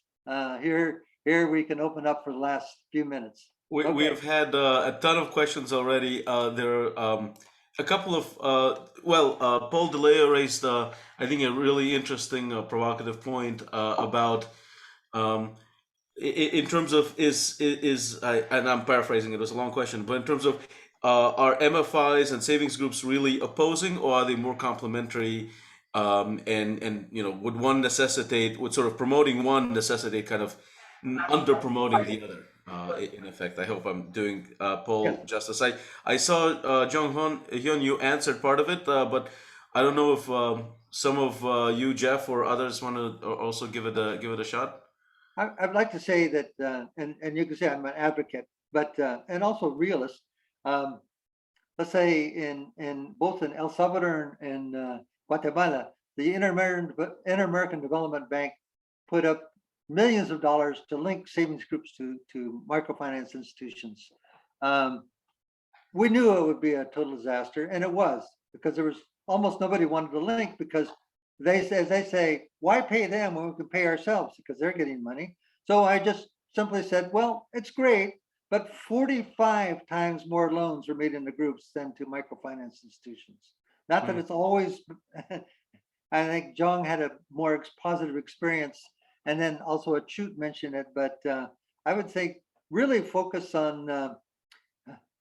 here we can open up for the last few minutes. We have had a ton of questions already. There are a couple of, Paul DeLeo raised, I think, a really interesting, provocative point about, in terms of and I'm paraphrasing, it was a long question, but in terms of are MFIs and savings groups really opposing, or are they more complementary? And would one necessitate, would sort of promoting one necessitate kind of under promoting the other? In effect, I hope I'm doing Paul justice. I saw Jong-Hyon, you answered part of it, but I don't know if some of you, Jeff, or others want to also give it a shot. I'd like to say that, and you can say I'm an advocate, but and also realist. Let's say in both in El Salvador and Guatemala, the Inter-American Development Bank put up millions of dollars to link savings groups to microfinance institutions. We knew it would be a total disaster, and it was, because there was almost nobody wanted to link, because they say, why pay them when we can pay ourselves, because they're getting money. So I just simply said, well, it's great, but 45 times more loans are made into groups than to microfinance institutions. Not that it's always, I think Jong had a more positive experience, and then also Achyut mentioned it, but I would say really focus on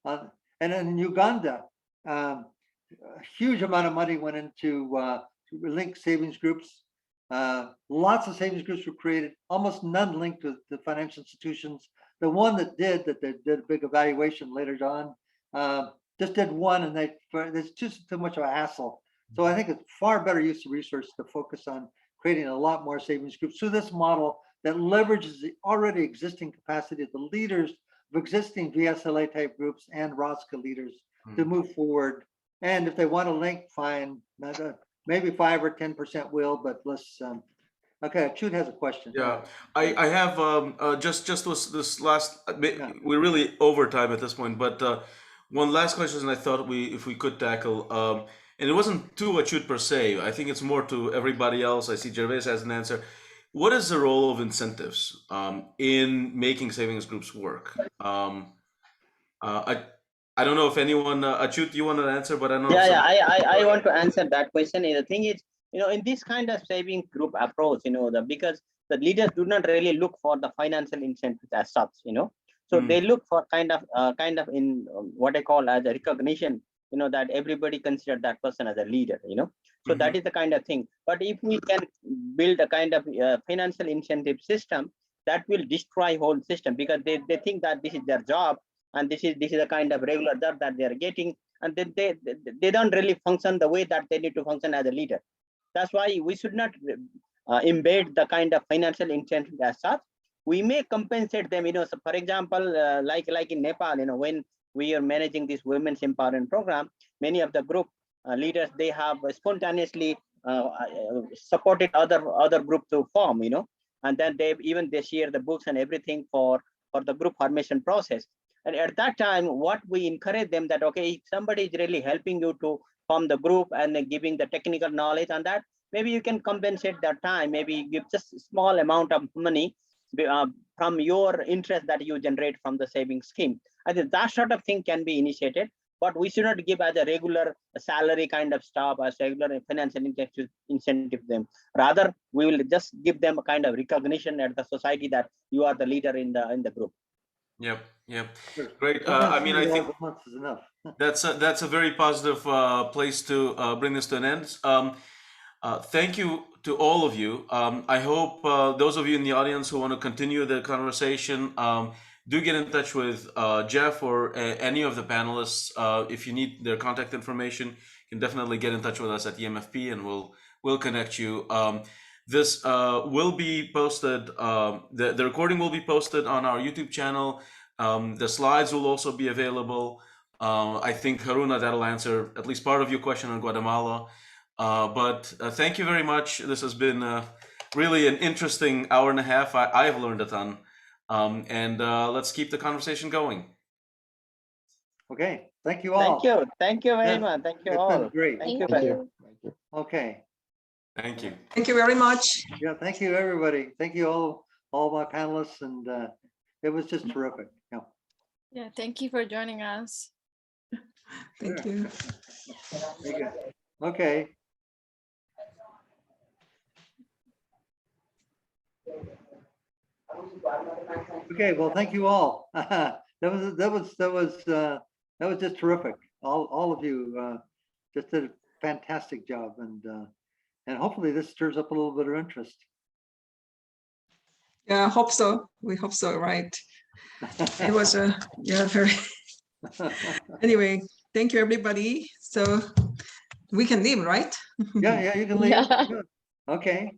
and in Uganda, a huge amount of money went into link savings groups. Lots of savings groups were created, almost none linked to the financial institutions. The one that did a big evaluation later on, just did one, and there's just too much of a hassle. So I think it's far better use of resources to focus on creating a lot more savings groups through this model that leverages the already existing capacity of the leaders of existing VSLA type groups and ROSCA leaders to move forward. And if they want to link, fine. Maybe 5 or 10% will, but let's. Okay, Achyut has a question. Yeah, I have just this last. We're really over time at this point, but one last question I thought if we could tackle, and it wasn't to Achyut per se. I think it's more to everybody else. I see Gervase has an answer. What is the role of incentives in making savings groups work? I don't know if anyone, Achyut, you want to answer, but I know. Yeah, I want to answer that question. The thing is, in this kind of saving group approach, because the leaders do not really look for the financial incentives as such, so they look for kind of in what I call as a recognition, that everybody consider that person as a leader, so that is the kind of thing. But if we can build a kind of financial incentive system, that will destroy whole system, because they think that this is their job, and this is a kind of regular job that they are getting, and then they don't really function the way that they need to function as a leader. That's why we should not embed the kind of financial incentive as such. We may compensate them, so for example, like in Nepal, when we are managing this women's empowerment program, many of the group leaders, they have spontaneously supported other group to form, and then they share the books and everything for the group formation process. And at that time, what we encourage them that, okay, if somebody is really helping you to form the group and giving the technical knowledge on that, maybe you can compensate that time, maybe give just a small amount of money from your interest that you generate from the saving scheme. I think that sort of thing can be initiated, but we should not give as a regular salary kind of stuff, as regular financial incentive them. Rather, we will just give them a kind of recognition at the society that you are the leader in the group. Yep. Great. I mean, I think months is enough. that's a very positive place to bring this to an end. Thank you to all of you. I hope those of you in the audience who want to continue the conversation, do get in touch with Jeff or any of the panelists. If you need their contact information, you can definitely get in touch with us at e-MFP, and we'll connect you. This will be posted, the recording will be posted on our YouTube channel. The slides will also be available. I think, Haruna, that'll answer at least part of your question on Guatemala. But thank you very much. This has been really an interesting hour and a half. I've learned a ton. And let's keep the conversation going. Okay, thank you all. Thank you very much. Thank you all. Been great. Thank you. Okay. Thank you. Thank you very much. Yeah, thank you, everybody. Thank you all my panelists, and it was just terrific. Yeah, thank you for joining us. Thank you. Very good. Okay. Okay, well, thank you all. That was just terrific. All of you just did a fantastic job, and hopefully this stirs up a little bit of interest. Yeah, I hope so. We hope so, right? It was very. Anyway, thank you, everybody. So we can leave, right? Yeah, you can leave. Yeah. Okay.